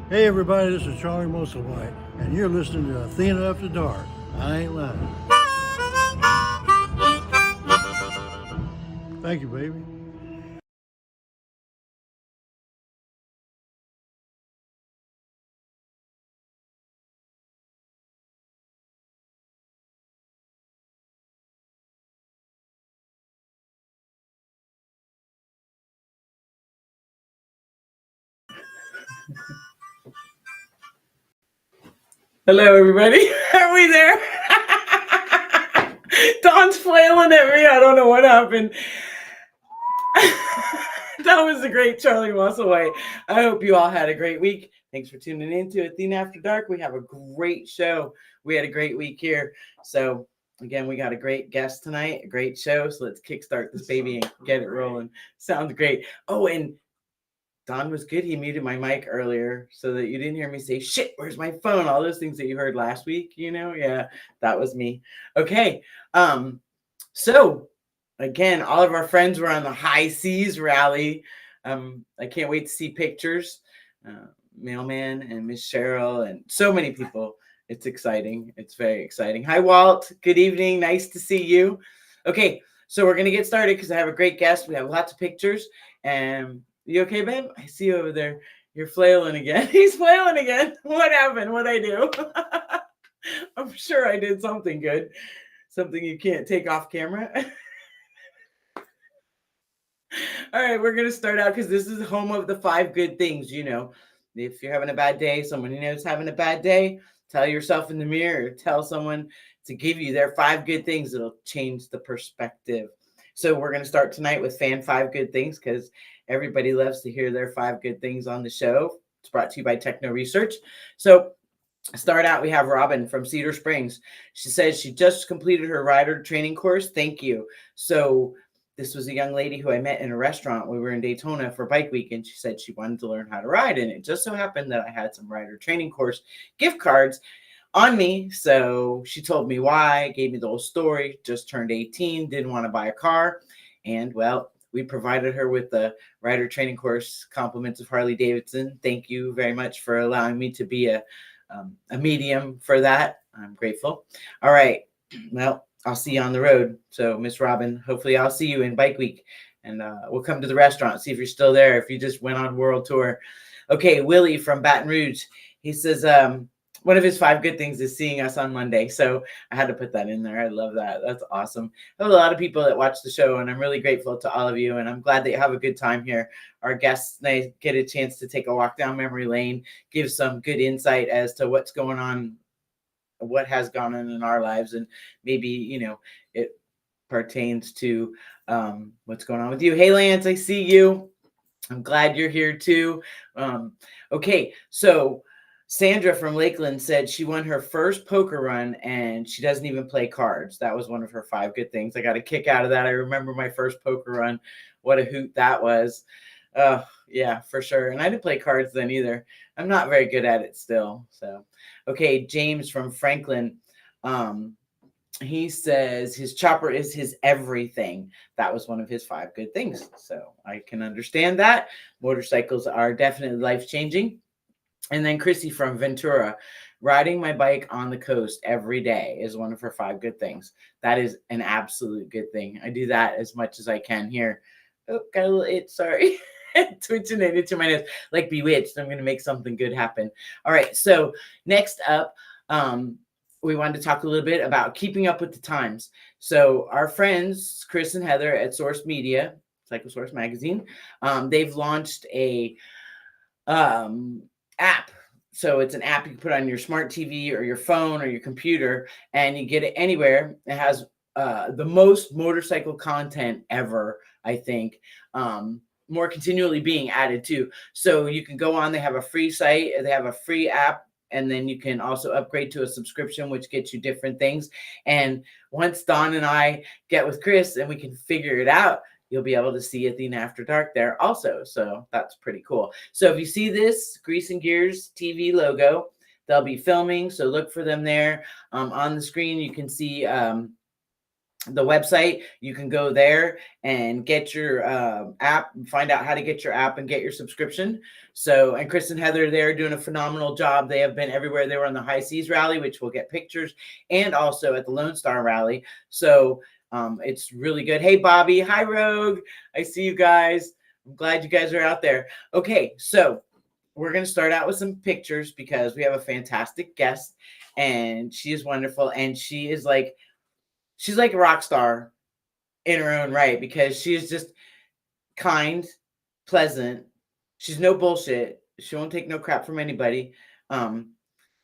Hey everybody, this is Charlie Musselwhite, and you're listening to Athena After Dark. I ain't lying. Thank you, baby. Hello, everybody. Are we there? Dawn's flailing at me. I don't know what happened. That was a great Charlie Musselwhite. I hope you all had a great week. Thanks for tuning in to Athena After Dark. We have a great show. We had a great week here. So, again, we got a great guest tonight, a great show. So, let's kickstart this baby and get it rolling. Sounds great. Oh, and Don was good. He muted my mic earlier so that you didn't hear me say, shit, where's my phone? All those things that you heard last week, Yeah, that was me. Okay. So again, all of our friends were on the High Seas rally. I can't wait to see pictures. Mailman and Miss Cheryl and so many people. It's exciting. It's very exciting. Hi, Walt. Good evening. Nice to see you. Okay, so we're going to get started because I have a great guest. We have lots of pictures. And you okay, babe? I see you over there. You're flailing again. He's flailing again. What happened? What'd I do? I'm sure I did something good. Something you can't take off camera. All right, we're going to start out because this is home of the 5 good things. If you're having a bad day, someone you know is having a bad day, tell yourself in the mirror, tell someone to give you their 5 good things. It'll change the perspective. So we're going to start tonight with fan 5 good things because everybody loves to hear their 5 good things on the show. It's brought to you by Techno Research. So start out, we have Robin from Cedar Springs. She says she just completed her rider training course. Thank you. So this was a young lady who I met in a restaurant. We were in Daytona for Bike Week, and she said she wanted to learn how to ride. And it just so happened that I had some rider training course gift cards on me. So she told me why, gave me the whole story, just turned 18, didn't want to buy a car. And well, we provided her with the rider training course, compliments of Harley Davidson. Thank you very much for allowing me to be a medium for that. I'm grateful. All right. Well, I'll see you on the road. So, Miss Robin, hopefully I'll see you in Bike Week, and we'll come to the restaurant, see if you're still there, if you just went on world tour. Okay, Willie from Baton Rouge. He says one of his 5 good things is seeing us on Monday. So I had to put that in there. I love that. That's awesome. I have a lot of people that watch the show, and I'm really grateful to all of you, and I'm glad that you have a good time here. Our guests, they get a chance to take a walk down memory lane, give some good insight as to what's going on, what has gone on in our lives, and maybe it pertains to what's going on with you. Hey Lance, I see you. I'm glad you're here too. Okay, so Sandra from Lakeland said she won her first poker run and she doesn't even play cards. That was one of her 5 good things. I got a kick out of that. I remember my first poker run. What a hoot that was. Yeah, for sure. And I didn't play cards then either. I'm not very good at it still. So, okay, James from Franklin. He says his chopper is his everything. That was one of his 5 good things. So I can understand that. Motorcycles are definitely life-changing. And then Chrissy from Ventura, riding my bike on the coast every day is one of her 5 good things. That is an absolute good thing. I do that as much as I can here. Oh, got a little itch, sorry. Twitching it into my nose like Bewitched. I'm going to make something good happen. All right, so next up, we wanted to talk a little bit about keeping up with the times. So our friends, Chris and Heather at Source Media, Psychosource Magazine, they've launched a app. So it's an app you can put on your smart TV or your phone or your computer, and you get it anywhere. It has the most motorcycle content ever, I think. More continually being added to. So you can go on, they have a free site, they have a free app, and then you can also upgrade to a subscription, which gets you different things. And once Don and I get with Chris and we can figure it out, you'll be able to see Athena After Dark there also. So that's pretty cool. So if you see this Grease and Gears TV logo, they'll be filming. So look for them there. On the screen, you can see the website. You can go there and get your app, find out how to get your app and get your subscription. So, and Chris and Heather, they're doing a phenomenal job. They have been everywhere. They were on the High Seas rally, which we'll get pictures, and also at the Lone Star rally. So it's really good. Hey, Bobby. Hi, Rogue. I see you guys. I'm glad you guys are out there. Okay, so we're going to start out with some pictures because we have a fantastic guest, and she is wonderful, and she's like a rock star in her own right, because she is just kind, pleasant. She's no bullshit. She won't take no crap from anybody.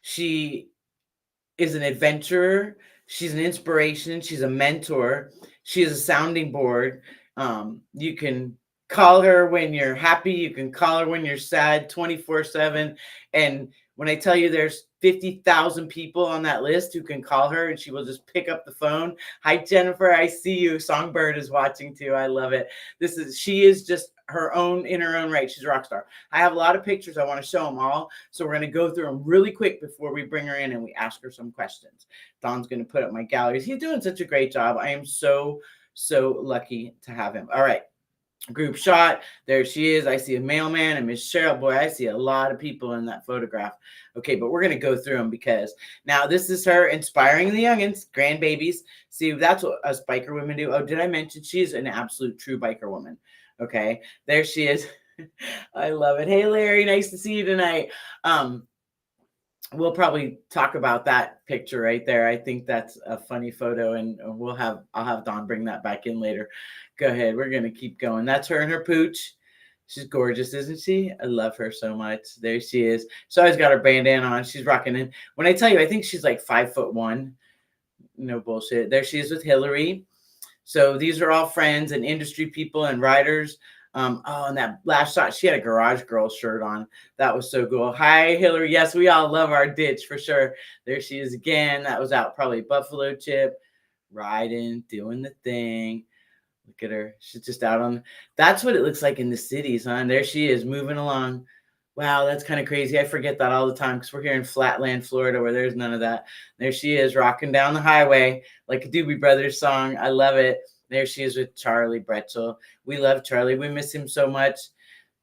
She is an adventurer. She's an inspiration. She's a mentor. She is a sounding board. You can call her when you're happy. You can call her when you're sad, 24/7. And when I tell you there's 50,000 people on that list who can call her and she will just pick up the phone. Hi, Jennifer. I see you. Songbird is watching too. I love it. She is just her own in her own right. She's a rock star. I have a lot of pictures. I want to show them all. So we're going to go through them really quick before we bring her in and we ask her some questions. Don's going to put up my galleries. He's doing such a great job. I am so lucky to have him. All right. Group shot. There she is. I see a mailman and Miss Cheryl. Boy, I see a lot of people in that photograph. Okay, but we're going to go through them because now this is her inspiring the youngins, grandbabies. See, that's what us biker women do. Oh, did I mention she's an absolute true biker woman? Okay, there she is. I love it. Hey, Larry, nice to see you tonight. We'll probably talk about that picture right there. I think that's a funny photo, and I'll have Dawn bring that back in later. Go ahead. We're going to keep going. That's her and her pooch. She's gorgeous, isn't she? I love her so much. There she is. She's always got her bandana on. She's rocking in. When I tell you, I think she's like 5'1". No bullshit. There she is with Hillary. So these are all friends and industry people and riders. And that last shot, she had a Garage Girl shirt on. That was so cool. Hi, Hillary. Yes, we all love our ditch for sure. There she is again. That was out probably Buffalo Chip, riding, doing the thing. Look at her. She's just out on. That's what it looks like in the cities, huh? And there she is moving along. Wow, that's kind of crazy. I forget that all the time because we're here in Flatland, Florida, where there's none of that. There she is rocking down the highway like a Doobie Brothers song. I love it. There she is with Charlie Bretchel. We love Charlie. We miss him so much.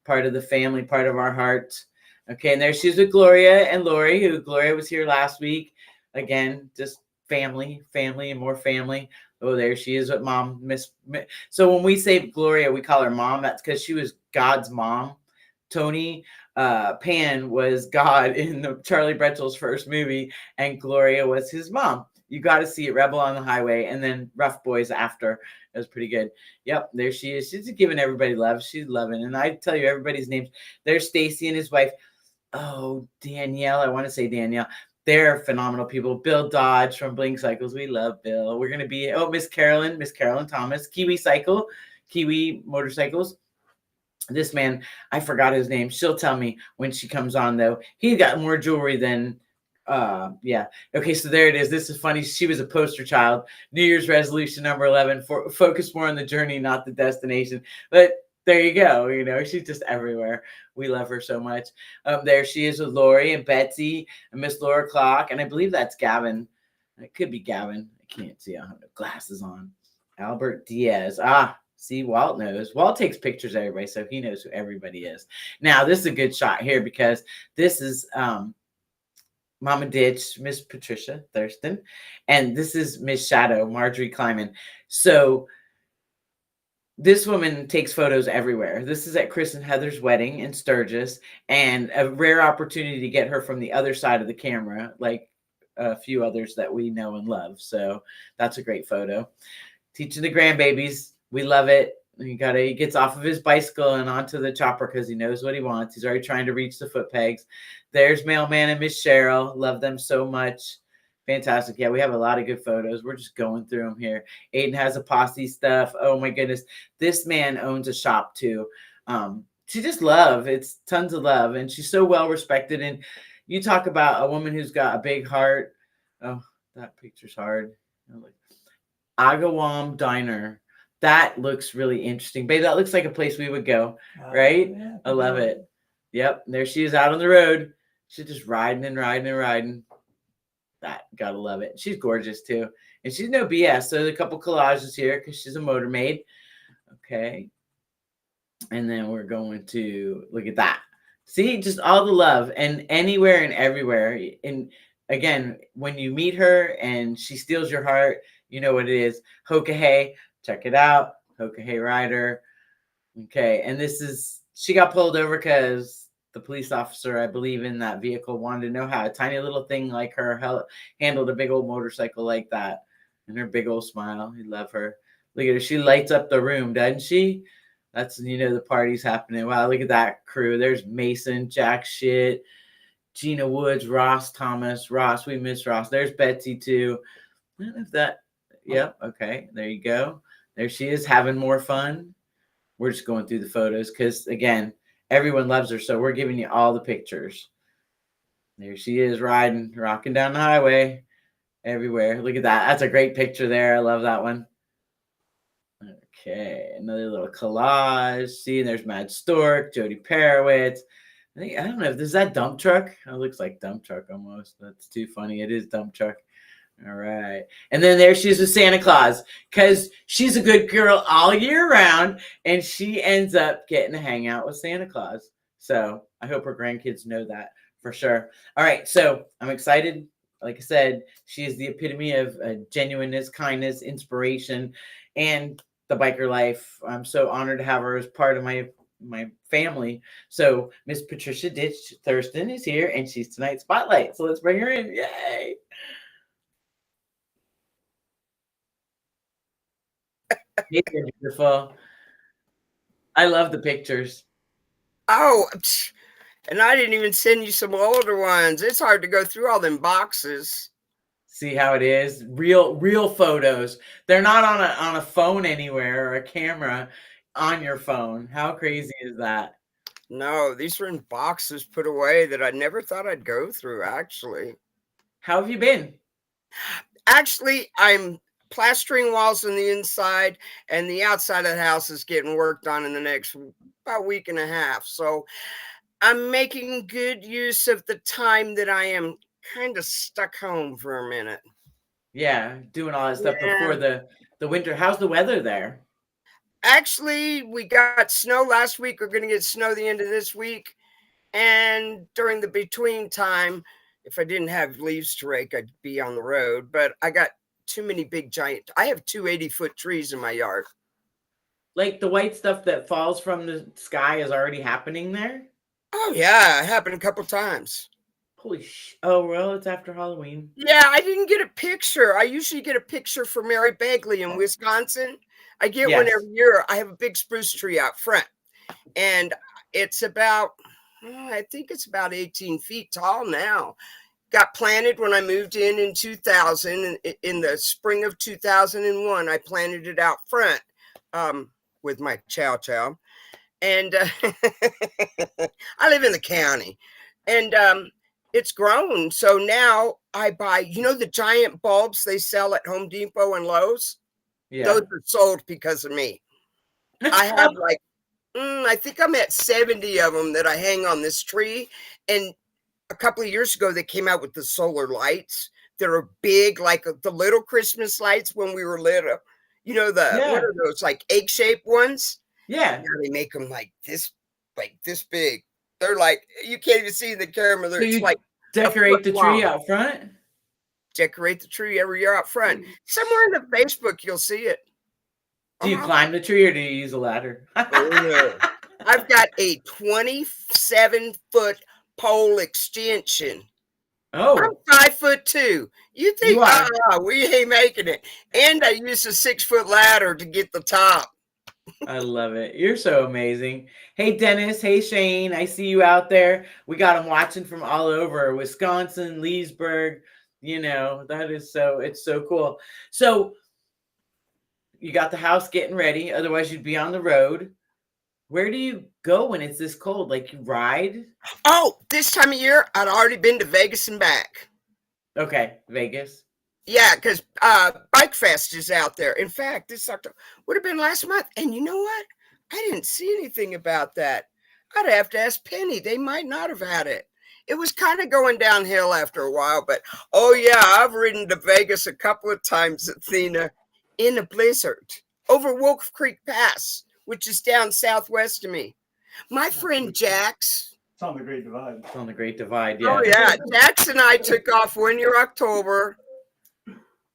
Part of the family, part of our hearts. Okay, and there she is with Gloria and Lori, who Gloria was here last week. Again, just family, and more family. Oh, there she is with Mom. So when we say Gloria, we call her Mom. That's because she was God's mom. Tony Pan was God in the Charlie Bretchel's first movie, and Gloria was his mom. You got to see it, Rebel on the Highway, and then Rough Boys after. It was pretty good. Yep, there she is. She's giving everybody love. She's loving. And I tell you everybody's names. There's Stacy and his wife. Oh, Danielle. I want to say Danielle. They're phenomenal people. Bill Dodge from Blink Cycles. We love Bill. We're going to be, Miss Carolyn Thomas, Kiwi Motorcycles. This man, I forgot his name. She'll tell me when she comes on, though. He got more jewelry than, yeah. Okay, so there it is. This is funny. She was a poster child. New Year's resolution number 11, focus more on the journey, not the destination. But there you go. You know, she's just everywhere. We love her so much. There she is with Lori and Betsy and Miss Laura Clock. And I believe that's Gavin. It could be Gavin. I can't see. I have no glasses on. Albert Diaz. See, Walt knows. Walt takes pictures of everybody, so he knows who everybody is. Now, this is a good shot here because this is Mama Ditch, Miss Patricia Thurston, and this is Miss Shadow, Marjorie Kleiman. So this woman takes photos everywhere. This is at Chris and Heather's wedding in Sturgis, and a rare opportunity to get her from the other side of the camera, like a few others that we know and love. So that's a great photo. Teaching the grandbabies. We love it. He gets off of his bicycle and onto the chopper because he knows what he wants. He's already trying to reach the foot pegs. There's Mailman and Miss Cheryl. Love them so much. Fantastic. Yeah, we have a lot of good photos. We're just going through them here. Aiden has a posse stuff. Oh my goodness. This man owns a shop too. She just love. It's tons of love. And she's so well respected. And you talk about a woman who's got a big heart. Oh, that picture's hard. Agawam Diner. That looks really interesting. Babe, that looks like a place we would go, right? Yeah, I love it. Yep, there she is out on the road. She's just riding and riding and riding. That, gotta love it. She's gorgeous too. And she's no BS. So there's a couple collages here because she's a motor maid. Okay. And then we're going to look at that. See, just all the love and anywhere and everywhere. And again, when you meet her and she steals your heart, you know what it is. Hokahay, check it out. Hokahay Rider. Okay. And this is, she got pulled over because the police officer, I believe, in that vehicle wanted to know how a tiny little thing like her handled a big old motorcycle like that. And her big old smile. I love her. Look at her. She lights up the room, doesn't she? That's, the party's happening. Wow, look at that crew. There's Mason, Jack Shit, Gina Woods, Ross Thomas. Ross, we miss Ross. There's Betsy too. I don't know if that, yep, okay, there you go. There she is having more fun. We're just going through the photos because, again, everyone loves her, so we're giving you all the pictures. There she is riding, rocking down the highway everywhere. Look at that. That's a great picture there. I love that one. Okay, another little collage. See, there's Mad Stork, Jody Perowitz. I don't know if is that dump truck. It looks like dump truck almost. That's too funny. It is dump truck. All right. And then there she is with Santa Claus because she's a good girl all year round and she ends up getting to hang out with Santa Claus. So I hope her grandkids know that for sure. All right. So I'm excited. Like I said, she is the epitome of genuineness, kindness, inspiration, and the biker life. I'm so honored to have her as part of my family. So Miss Patricia Ditch Thurston is here and she's tonight's spotlight. So let's bring her in. Yay. You're beautiful. I love the pictures. Oh, and I didn't even send you some older ones. It's hard to go through all them boxes. See how it is? Real photos. They're not on a phone anywhere or a camera on your phone. How crazy is that? No, these were in boxes put away that I never thought I'd go through, actually. How have you been? Actually, I'm plastering walls on the inside, and the outside of the house is getting worked on in the next about week and a half. So I'm making good use of the time that I am kind of stuck home for a minute. Yeah, doing all that stuff before the winter. How's the weather there? Actually, we got snow last week. We're going to get snow the end of this week. And during the between time, if I didn't have leaves to rake, I'd be on the road. But I got too many big giant. I have two 80-foot trees in my yard. Like the white stuff that falls from the sky is already happening there? Oh, yeah. It happened a couple times. Holy oh, well, it's after Halloween. Yeah, I didn't get a picture. I usually get a picture for Mary Begley in Wisconsin. I get one every year. I have a big spruce tree out front. And it's about, I think it's about 18 feet tall now. Got planted when I moved in 2000. In the spring of 2001, I planted it out front with my chow. And I live in the county. And it's grown. So now I buy, the giant bulbs they sell at Home Depot and Lowe's? Yeah. Those are sold because of me. I have like, I think I'm at 70 of them that I hang on this tree. And a couple of years ago, they came out with the solar lights that are big, like the little Christmas lights when we were little. What are those, like egg-shaped ones? Yeah. Now they make them like this big. They're like, you can't even see the camera. So you like decorate the tree out front? Decorate the tree every year out front. Somewhere in the Facebook, you'll see it. Do you climb the tree or do you use a ladder? Oh, no. I've got a 27-foot pole extension. Oh. I'm 5'2". You think, we ain't making it. And I use a 6-foot ladder to get the top. I love it. You're so amazing. Hey, Dennis. Hey, Shane. I see you out there. We got them watching from all over Wisconsin, Leesburg. That is it's so cool. So you got the house getting ready. Otherwise, you'd be on the road. Where do you go when it's this cold? Like you ride? Oh, this time of year, I'd already been to Vegas and back. Okay, Vegas. Yeah, because Bike Fest is out there. In fact, this October would have been last month. And you know what? I didn't see anything about that. I'd have to ask Penny. They might not have had it. it was kind of going downhill after a while. But oh yeah, I've ridden to Vegas a couple of times, Athena, in a blizzard over Wolf Creek Pass, which is down southwest of me. My friend Jax. It's on the Great Divide. It's on the Great Divide. Yeah. Oh yeah, Jax and I took off 1 year October.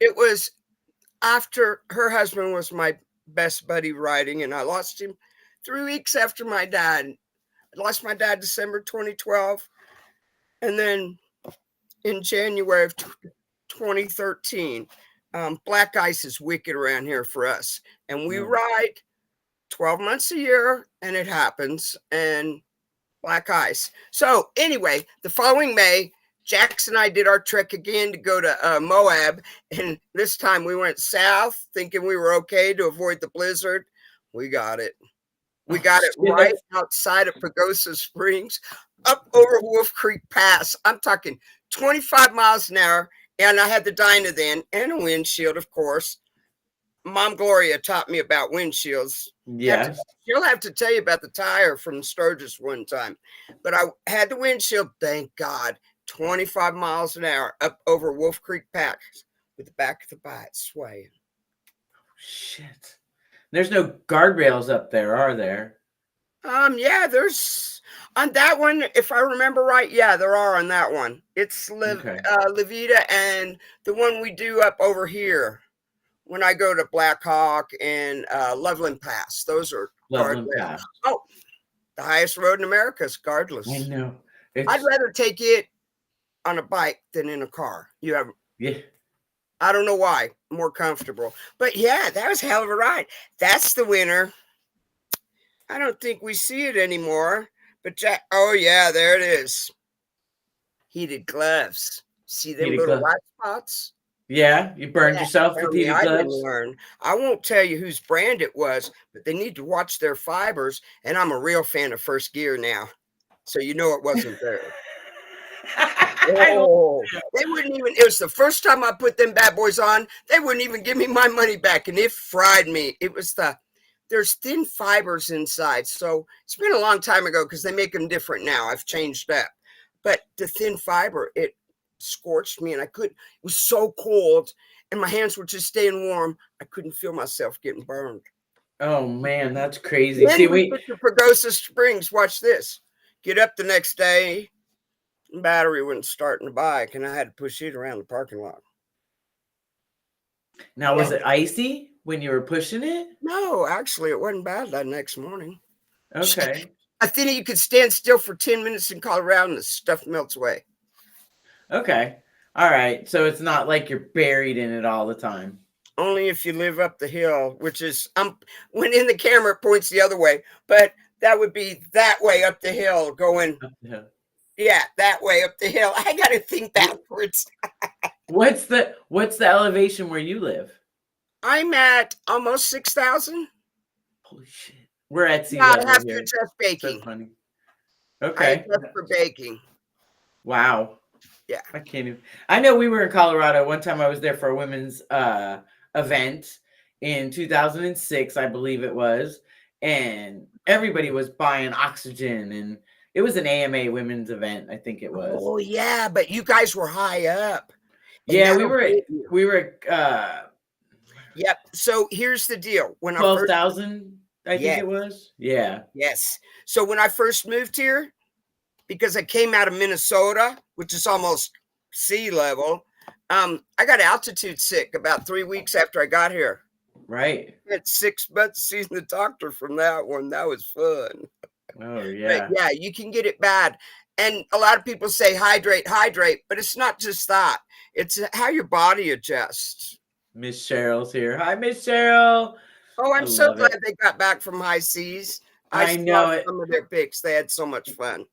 It was after her husband was my best buddy riding, and I lost him 3 weeks after my dad. I lost my dad December 2012, and then in January of 2013, black ice is wicked around here for us, and we ride 12 months a year, and it happens, and black ice. So anyway, the following May, Jax and I did our trek again to go to Moab, and this time we went south thinking we were okay to avoid the blizzard. We got it. We got it right outside of Pagosa Springs, up over Wolf Creek Pass. I'm talking 25 miles an hour, and I had the Dyna then, and a windshield, of course. Mom Gloria taught me about windshields. Yes. She'll have to tell you about the tire from Sturgis one time. But I had the windshield, thank God, 25 miles an hour up over Wolf Creek Pass with the back of the bike swaying. Shit. There's no guardrails up there, are there? Yeah, there's on that one, if I remember right. Yeah, there are on that one. It's Levita and the one we do up over here when I go to Black Hawk and Loveland Pass. Those are Loveland guardrails. Pass. Oh, the highest road in America is guardless. I know. I'd rather take it on a bike than in a car. You have, yeah. I don't know why, more comfortable. But yeah, that was a hell of a ride. That's the winner. I don't think we see it anymore. But Jack, oh yeah, there it is. Heated gloves. See them Heated little gloves. white spots? Yeah, you burned yourself with heated I didn't gloves. learn. I won't tell you whose brand it was, but they need to watch their fibers. And I'm a real fan of First Gear now. So you know it wasn't there. Oh, they wouldn't even, it was the first time I put them bad boys on, they wouldn't even give me my money back, and it fried me. It was there's thin fibers inside. So it's been a long time ago because they make them different now. I've changed that. But the thin fiber, it scorched me, and it was so cold, and my hands were just staying warm. I couldn't feel myself getting burned. Oh man, that's crazy. Then See, we went to Pagosa Springs. Watch this. Get up the next day. Battery wouldn't start in the bike, and I had to push it around the parking lot. Now, was it icy when you were pushing it? No, actually, it wasn't bad that next morning. Okay. I think you could stand still for 10 minutes in Colorado, and the stuff melts away. Okay. All right. So it's not like you're buried in it all the time. Only if you live up the hill, which is, when in the camera, it points the other way, but that would be that way up the hill going. Yeah. Yeah, that way up the hill. I got to think backwards. What's the elevation where you live? I'm at almost 6,000. Holy shit. We're at sea I level have here. to adjust baking. So funny. I Okay. adjust for baking. Wow. Yeah. I can't even. I know we were in Colorado. One time I was there for a women's event in 2006, I believe it was. And everybody was buying oxygen, and it was an AMA women's event, I think it was. Oh yeah, but you guys were high up. Yeah, we were Yep. So here's the deal. When 12,000, I think it was. Yeah. Yes. So when I first moved here, because I came out of Minnesota, which is almost sea level, I got altitude sick about 3 weeks after I got here. Right. I had 6 months seeing the doctor from that one. That was fun. Oh yeah. But yeah, you can get it bad. And a lot of people say hydrate, but it's not just that. It's how your body adjusts. Miss Cheryl's here. Hi, Miss Cheryl. Oh, I'm so glad they got back from high seas. I know it. Some of their pics. They had so much fun.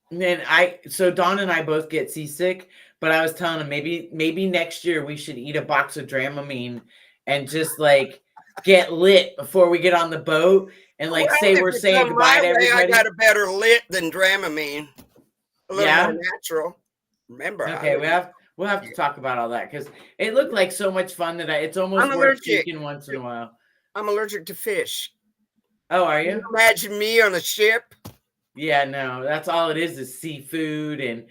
And then so Dawn and I both get seasick, but I was telling him maybe next year we should eat a box of Dramamine and just like get lit before we get on the boat and like say we're saying goodbye to everybody. I got a better lit than Dramamine. A little more natural. Remember? Okay, we'll have to talk about all that because it looked like so much fun that it's almost worth taking once in a while. I'm allergic to fish. Oh, are you? Imagine me on a ship. Yeah, no, that's all it is seafood and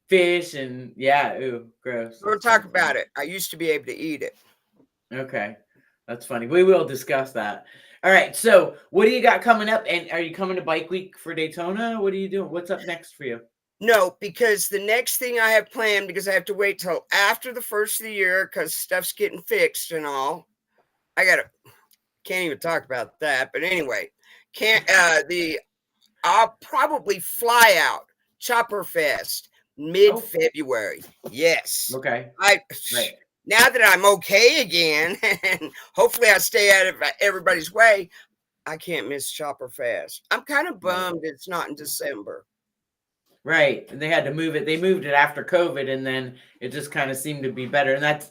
fish and yeah, ooh, gross. Don't talk about it. I used to be able to eat it. Okay, that's funny. We will discuss that. All right. So, what do you got coming up? And are you coming to Bike Week for Daytona? What are you doing? What's up next for you? No, because the next thing I have planned, because I have to wait till after the first of the year because stuff's getting fixed and all. Can't even talk about that. But anyway, I'll probably fly out Chopper Fest mid-February. Yes. Okay. Right. Now that I'm okay again, and hopefully I stay out of everybody's way, I can't miss Chopper Fest. I'm kind of bummed it's not in December. Right. And they had to move it. They moved it after COVID, and then it just kind of seemed to be better. And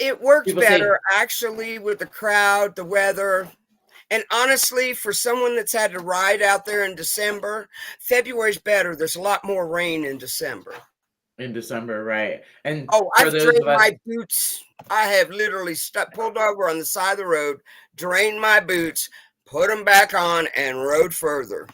it worked better actually with the crowd, the weather. And honestly, for someone that's had to ride out there in December, February's better. There's a lot more rain in December. Right. And I've drained my boots. I have literally pulled over on the side of the road, drained my boots, put them back on, and rode further.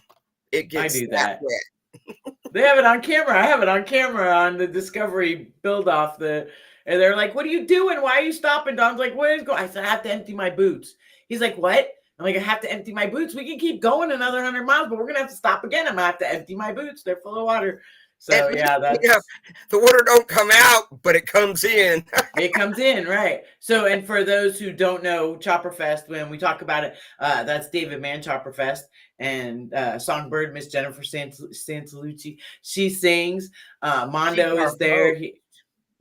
It gets that wet. They have it on camera. I have it on camera on the Discovery build off and they're like, "What are you doing? Why are you stopping?" Don's like, "Where is going?" I said, "I have to empty my boots." He's like, "What?" I'm like, "I have to empty my boots. We can keep going another 100 miles, but we're gonna have to stop again. I'm gonna have to empty my boots. They're full of water." So the water don't come out, but it comes in. It comes in, right? So, and for those who don't know, Chopper Fest, when we talk about it, that's David Mann Chopper Fest, and songbird Miss Jennifer Santalucci. She sings. Mondo is there.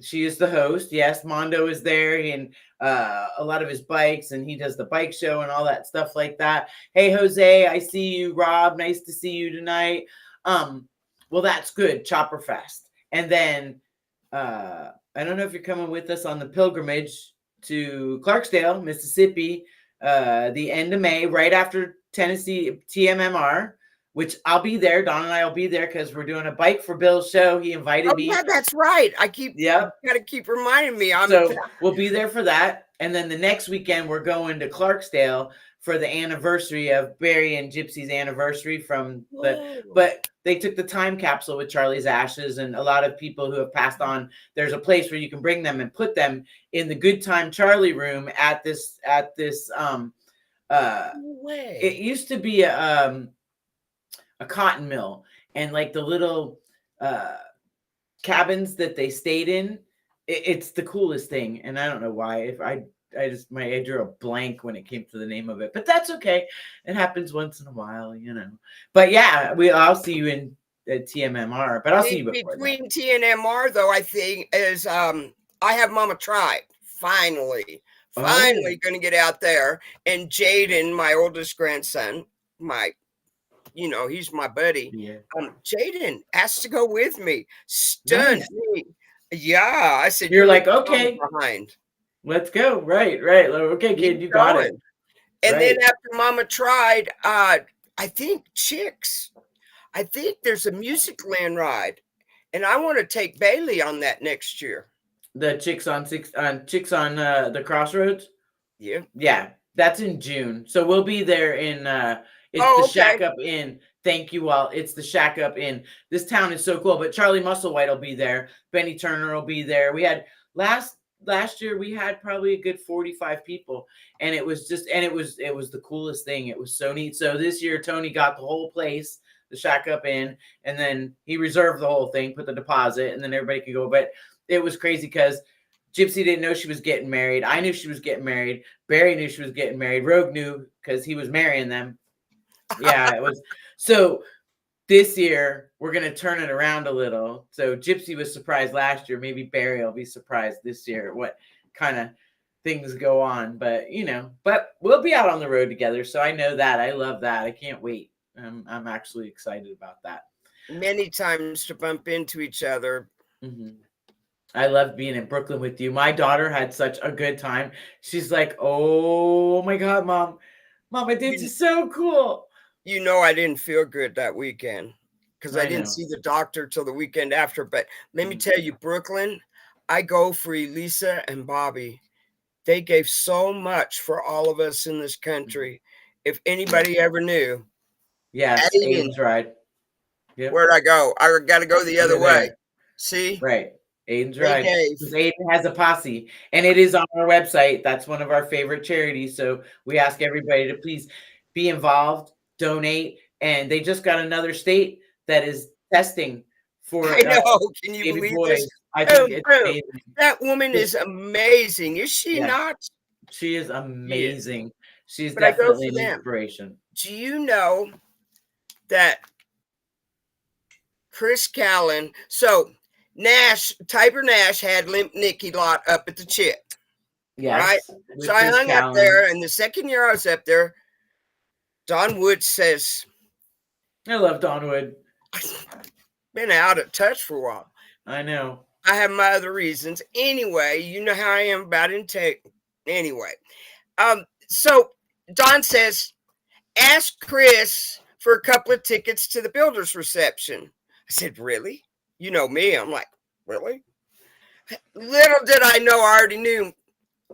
She is the host. Yes, Mondo is there, and a lot of his bikes, and he does the bike show and all that stuff like that. Hey, Jose, I see you. Rob, nice to see you tonight. Well, that's good, Chopper Fest. And then I don't know if you're coming with us on the pilgrimage to Clarksdale, Mississippi, the end of May, right after Tennessee TMMR, which I'll be there. Don and I will be there because we're doing a Bike for Bill's show. He invited me. Yeah, that's right. I gotta keep reminding me. We'll be there for that. And then the next weekend, we're going to Clarksdale for the anniversary of Barry and Gypsy's anniversary but they took the time capsule with Charlie's ashes, and a lot of people who have passed on, there's a place where you can bring them and put them in the Good Time Charlie room at this it used to be a cotton mill, and like the little cabins that they stayed in, it's the coolest thing. And I don't know why. I drew a blank when it came to the name of it, but that's okay. It happens once in a while, But yeah, I'll see you in TMMR, but I'll see you before between T and MR though. I think is I have Mama Tribe finally going to get out there, and Jaden, my oldest grandson, he's my buddy. Yeah. Jaden asked to go with me. Stunned me. Yeah, I said you're like okay. Behind. Let's go. Right. Okay, kid, you got it. And then after Mama tried, I think Chicks. I think there's a Music Land ride, and I want to take Bailey on that next year. The Chicks on the Crossroads. Yeah. That's in June, so we'll be there in. It's the Shack Up Inn. Thank you all. It's the Shack Up Inn. This town is so cool. But Charlie Musselwhite will be there. Benny Turner will be there. We had last year we had probably a good 45 people, and it was the coolest thing. It was so neat. So this year Tony got the whole place, the Shack Up Inn, and then he reserved the whole thing, put the deposit, and then everybody could go. But it was crazy because Gypsy didn't know she was getting married. I knew she was getting married. Barry knew she was getting married. Rogue knew because he was marrying them. Yeah, it was. So this year we're going to turn it around a little. So Gypsy was surprised last year. Maybe Barry will be surprised this year what kind of things go on. But, but we'll be out on the road together. So I know that. I love that. I can't wait. I'm actually excited about that. Many times to bump into each other. Mm-hmm. I love being in Brooklyn with you. My daughter had such a good time. She's like, oh my God, Mom, I did so cool. I didn't feel good that weekend because I didn't see the doctor till the weekend after. But let me tell you, Brooklyn, I go for Elisa and Bobby. They gave so much for all of us in this country. If anybody ever knew. Yeah, Aiden's ride. Yep. Where'd I go? I got to go the other way. See, Right. Aiden's they right. gave. Because Aiden has a posse, and it is on our website. That's one of our favorite charities. So we ask everybody to please be involved, donate, and they just got another state that is testing for I know. Can you baby believe boys. this? I think Boom, it's boom. amazing. That woman is amazing, is she Yes, not? she is Yes. amazing. She's But I go definitely for an them. inspiration. Do you know that Chris Callan? So Tiber Nash had Limp Nicky lot up at the Chit. Right. Yes, So with I Chris hung up Callan. there, and the second year I was up there, Don Wood says, I love Don Wood. been out of touch for a while. I know. I have my other reasons. Anyway, you know how I am about intake. Anyway. So Don says, ask Chris for a couple of tickets to the builder's reception. I said, really? You know me. I'm like, really? Little did I know, I already knew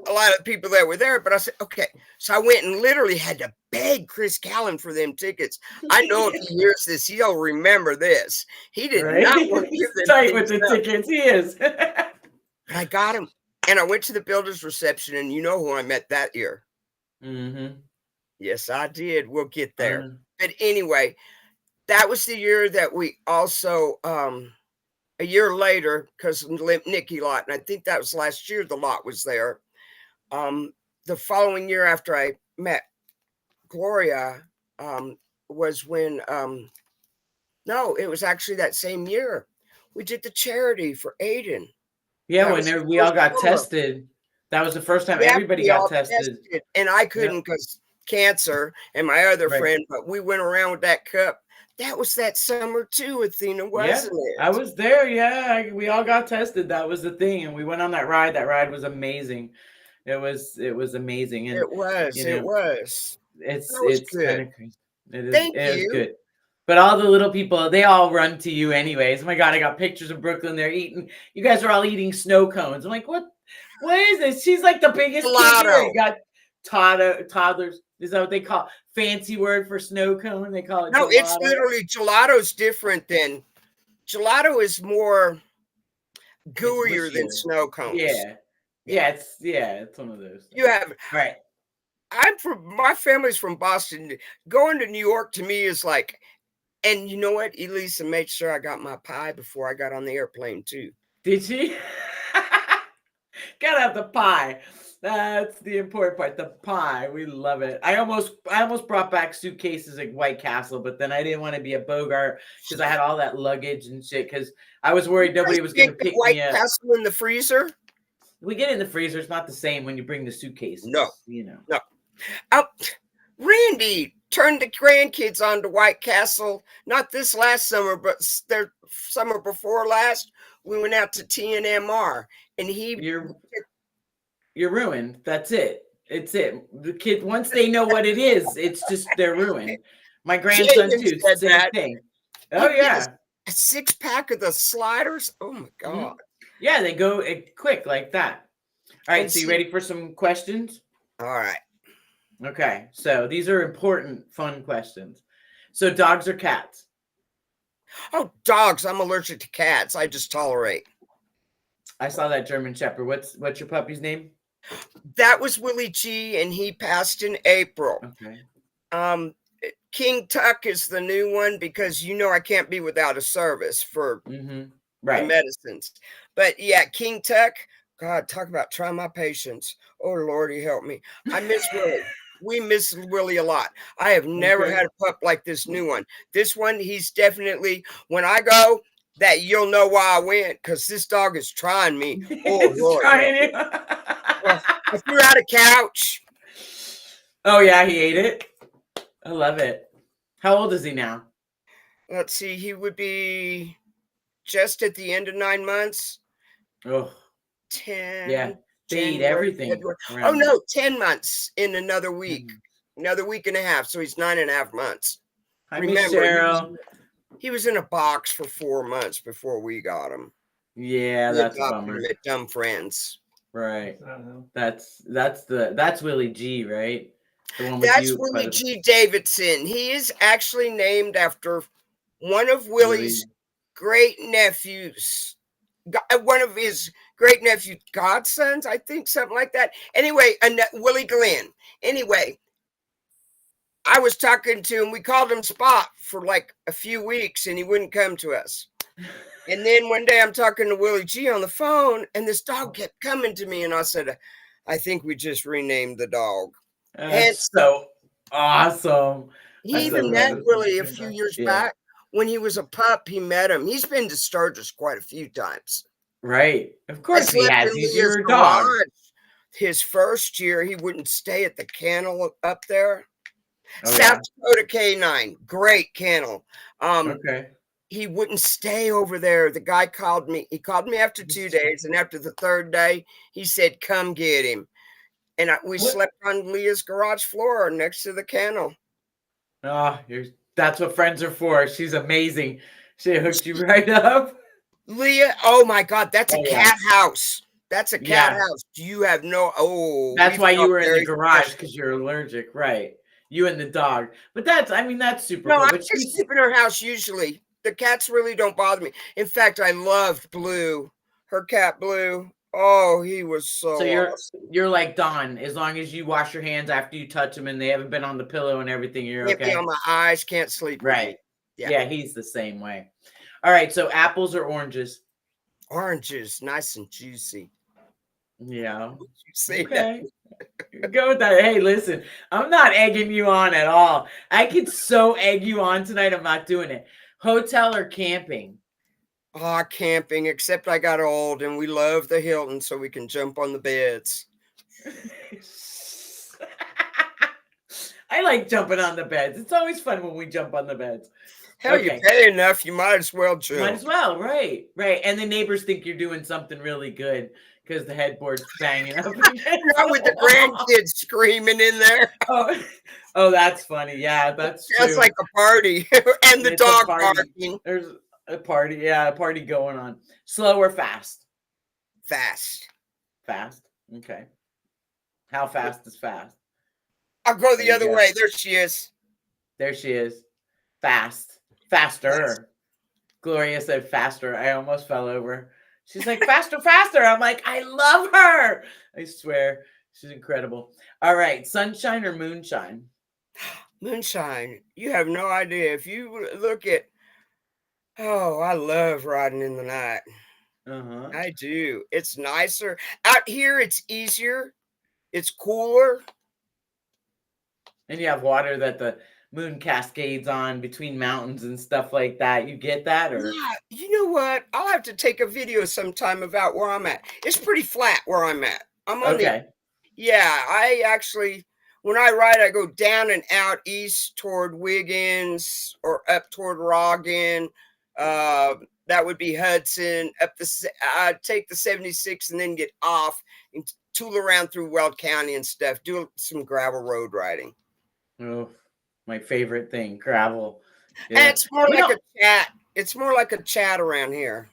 a lot of people that were there, but I said, okay. So I went and literally had to beg Chris Callan for them tickets. I know if he hears this, he'll remember this. He did not want to give them tight with the tickets. He is. But I got him. And I went to the builder's reception, and you know who I met that year. Mm-hmm. Yes, I did. We'll get there. But anyway, that was the year that we also, a year later, because Limp Nicky lot, and I think that was last year the lot was there. The following year after I met Gloria, was when, no, it was actually that same year. We did the charity for Aiden. Yeah, when we all got tested. That was the first time everybody got tested. And I couldn't because cancer and my other friend, but we went around with that cup. That was that summer too, Athena, wasn't it? I was there. Yeah, we all got tested. That was the thing, and we went on that ride. That ride was amazing. It was amazing, and it was. It's kind of crazy. It is. Thank it you. Was good. But all the little people, they all run to you anyways. Oh my God, I got pictures of Brooklyn. They're eating. You guys are all eating snow cones. I'm like, what is this? She's like the biggest kid here. You got toddlers. Is that what they call fancy word for snow cone? They call it no, gelato. It's literally gelato's different than gelato is more gooier than snow cones. It's one of those things. You have right. My family's from Boston. Going to New York to me is like, and you know what? Elisa made sure I got my pie before I got on the airplane too. Did she? Gotta have the pie. That's the important part. The pie. We love it. I almost brought back suitcases at White Castle, but then I didn't want to be a Bogart because I had all that luggage and shit. Because I was worried nobody was going to pick White me up. Castle in the freezer. We get in the freezer. It's not the same when you bring the suitcases. No, No. Randy turned the grandkids on to White Castle. Not this last summer, but their summer before last. We went out to TNMR, and you're ruined. That's it. It's it. The kid, once they know what it is, it's just they're ruined. My grandson too. Same thing. Oh yeah. A 6-pack of the sliders. Oh my God. Yeah, they go quick like that. All right, so you ready for some questions? All right. Okay, so these are important, fun questions. So dogs or cats? Oh, dogs. I'm allergic to cats. I just tolerate. I saw that German Shepherd. What's your puppy's name? That was Willie G, and he passed in April. Okay. King Tuck is the new one because I can't be without a service for the medicines. But yeah, King Tuck, God, talk about trying my patience. Oh, Lordy, help me. I miss Willie. We miss Willie a lot. I have never had a pup like this new one. This one, he's definitely, when I go, that you'll know why I went, because this dog is trying me. Oh, Lord. Trying you. I threw out a couch. Oh, yeah, he ate it. I love it. How old is he now? Let's see. He would be just at the end of 9 months. Oh, 10. Yeah, they eat everything. Oh, no, 10 months in another week. Another week and a half. So he's 9.5 months. I miss Cheryl. He was in a box for 4 months before we got him. Yeah, that's a bummer. Dumb friends. Right. That's Willie G, right? The one with that's Willie G. Davidson. He is actually named after one of Willie's great nephews. one of his great nephew godsons, I think, something like that. Anyway, Willie Glenn. Anyway, I was talking to him. We called him Spot for like a few weeks, and he wouldn't come to us. And then one day I'm talking to Willie G on the phone, and this dog kept coming to me, and I said, I think we just renamed the dog. That's so awesome. He even met Willie a few years back. When he was a pup, he met him. He's been to Sturgis quite a few times. Right. Of course he has. He's your dog. His first year, he wouldn't stay at the kennel up there. South Dakota Canine, great kennel. Okay. He wouldn't stay over there. The guy called me. He called me after 2 days, and after the third day, he said, "Come get him." And we slept on Leah's garage floor next to the kennel. Oh, that's what friends are for. She's amazing. She hooked you right up. Leah, oh my God, that's a cat house. That's a cat house. You have that's why you were in the garage, because you're allergic, right? You and the dog. But that's super cool. No, But I just sleep in her house usually. The cats really don't bother me. In fact, I loved Blue, her cat Blue. Oh, he was so you're like Don. As long as you wash your hands after you touch them and they haven't been on the pillow and everything, you're okay. Can't be on my eyes, can't sleep. Right. Yeah, he's the same way. All right, so apples or oranges? Oranges, nice and juicy. Yeah. You say okay. Go with that. Hey, listen, I'm not egging you on at all. I could so egg you on tonight. I'm not doing it. Hotel or camping? Camping, except I got old and we love the Hilton so we can jump on the beds. I like jumping on the beds. It's always fun when we jump on the beds. Hell, you pay enough, you might as well jump. Might as well, right. And the neighbors think you're doing something really good because the headboard's banging up. Not with the grandkids screaming in there. Oh, that's funny. Yeah, that's true. That's like a party. And the dog barking. There's a party. Yeah, a party going on. Slow or fast? Fast. Fast? Okay. How fast is fast? I'll go the other way. There she is. There she is. Fast. Faster. Gloria said faster. I almost fell over. She's like, faster, faster. I'm like, I love her. I swear. She's incredible. All right. Sunshine or moonshine? Moonshine. You have no idea. If you look at, I love riding in the night. I do. It's nicer. Out here, it's easier. It's cooler. And you have water that the moon cascades on between mountains and stuff like that. You get that? Or yeah, you know what? I'll have to take a video sometime about where I'm at. It's pretty flat where I'm at. I'm on I actually, when I ride, I go down and out east toward Wiggins or up toward Roggin. That would be Hudson. I take the 76 and then get off and tool around through Weld County and stuff. Do some gravel road riding. Oh, my favorite thing, gravel. Yeah. And it's more like a chat. It's more like a chat around here.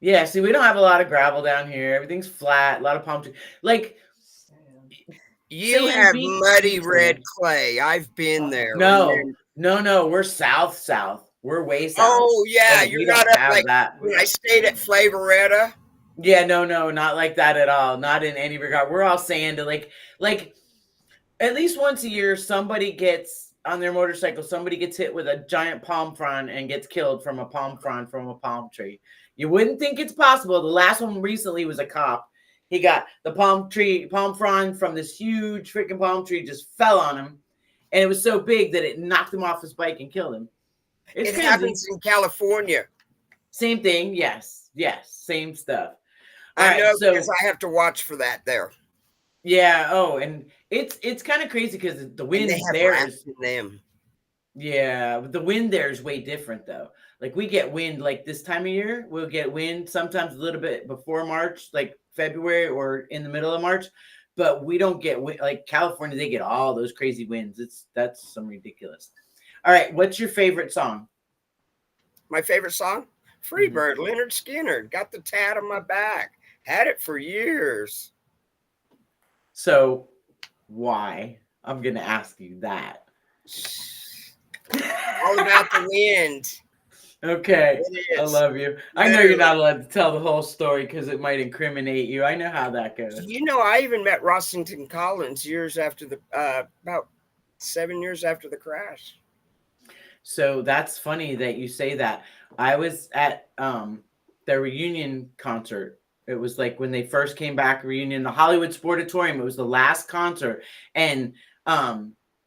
Yeah, see, we don't have a lot of gravel down here. Everything's flat, a lot of palm trees. Like, you have muddy red clay. I've been there. No, we're south. We're way south. Oh, yeah, you're not up like that. When I stayed at Flavoretta. Yeah, no, not like that at all. Not in any regard. We're all sand. Like at least once a year, somebody gets on their motorcycle, somebody gets hit with a giant palm frond and gets killed from a palm frond from a palm tree. You wouldn't think it's possible. The last one recently was a cop. He got the palm frond from this huge freaking palm tree, just fell on him. And it was so big that it knocked him off his bike and killed him. It happens in California. Same thing. Yes. Same stuff. I know, because I have to watch for that there. Yeah. Oh, and it's kind of crazy because the wind there is them. Yeah, but the wind there is way different though. Like we get wind like this time of year, we'll get wind sometimes a little bit before March, like February or in the middle of March, but we don't get wind like California. They get all those crazy winds. That's some ridiculous. All right, what's your favorite song? My favorite song? Freebird, Leonard Skinner. Got the tat on my back. Had it for years. So why? I'm going to ask you that. All about the wind. Okay. It I is. love you. I know you're not allowed to tell the whole story because it might incriminate you. I know how that goes. You know, I even met Rossington Collins years after the about 7 years after the crash. So that's funny that you say that. I was at their reunion concert. It was like when they first came back reunion, the Hollywood Sportatorium. It was the last concert. And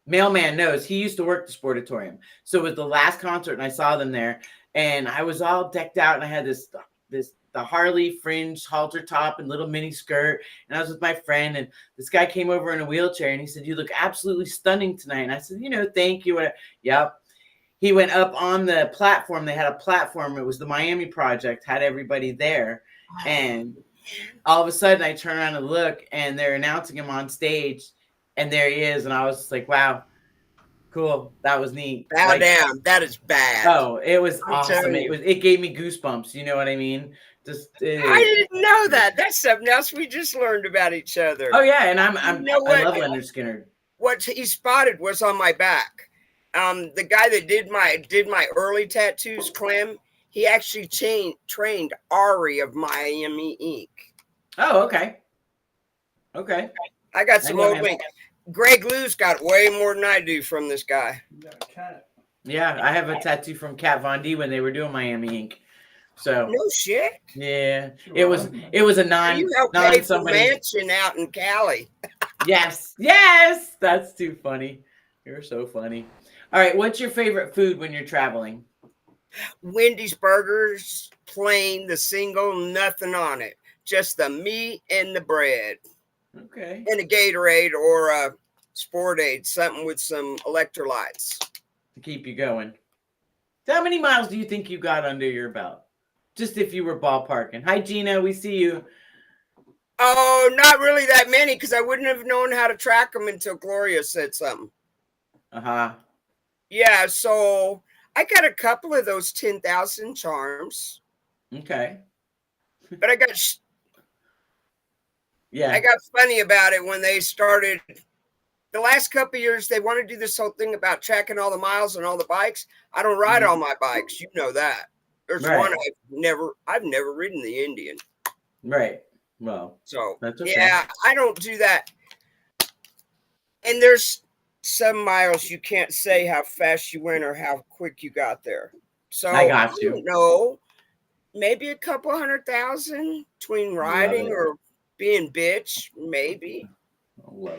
Mailman knows he used to work the Sportatorium. So it was the last concert and I saw them there. And I was all decked out and I had the Harley fringe halter top and little mini skirt. And I was with my friend and this guy came over in a wheelchair and he said, "You look absolutely stunning tonight." And I said, "Thank you." Yep. He went up on the platform. They had a platform. It was the Miami Project, had everybody there. And all of a sudden I turn around and look and they're announcing him on stage and there he is. And I was just like, wow, cool. That was neat. Bow Like, down. That is bad. oh, it was I'm awesome. telling you. It gave me goosebumps. You know what I mean? I didn't know that. That's something else we just learned about each other. Oh yeah. And what? I love Leonard Skinner. What he spotted was on my back. The guy that did my early tattoos, Clem, he actually trained Ari of Miami Ink. Oh, okay. Okay. I got some old link. Greg Lou's got way more than I do from this guy. Yeah, I have a tattoo from Kat Von D when they were doing Miami Ink. So no shit. Yeah, it was a you helped pay for mansion out in Cali. Yes, that's too funny. You're so funny. All right, what's your favorite food when you're traveling? Wendy's burgers, plain, the single, nothing on it. Just the meat and the bread. Okay. And a Gatorade or a Sportaid, something with some electrolytes. To keep you going. How many miles do you think you got under your belt? Just if you were ballparking. Hi, Gina, we see you. Oh, not really that many because I wouldn't have known how to track them until Gloria said something. Uh-huh. Yeah, so I got a couple of those 10,000 charms. Okay. But I got funny about it when they started. The last couple of years, they want to do this whole thing about tracking all the miles on all the bikes. I don't ride all my bikes. You know that. There's one I've never ridden, the Indian. Right. Well, so that's okay. Yeah, I don't do that. And there's some miles you can't say how fast you went or how quick you got there. So I got you. No, maybe a couple 100,000 between riding or being bitch, maybe.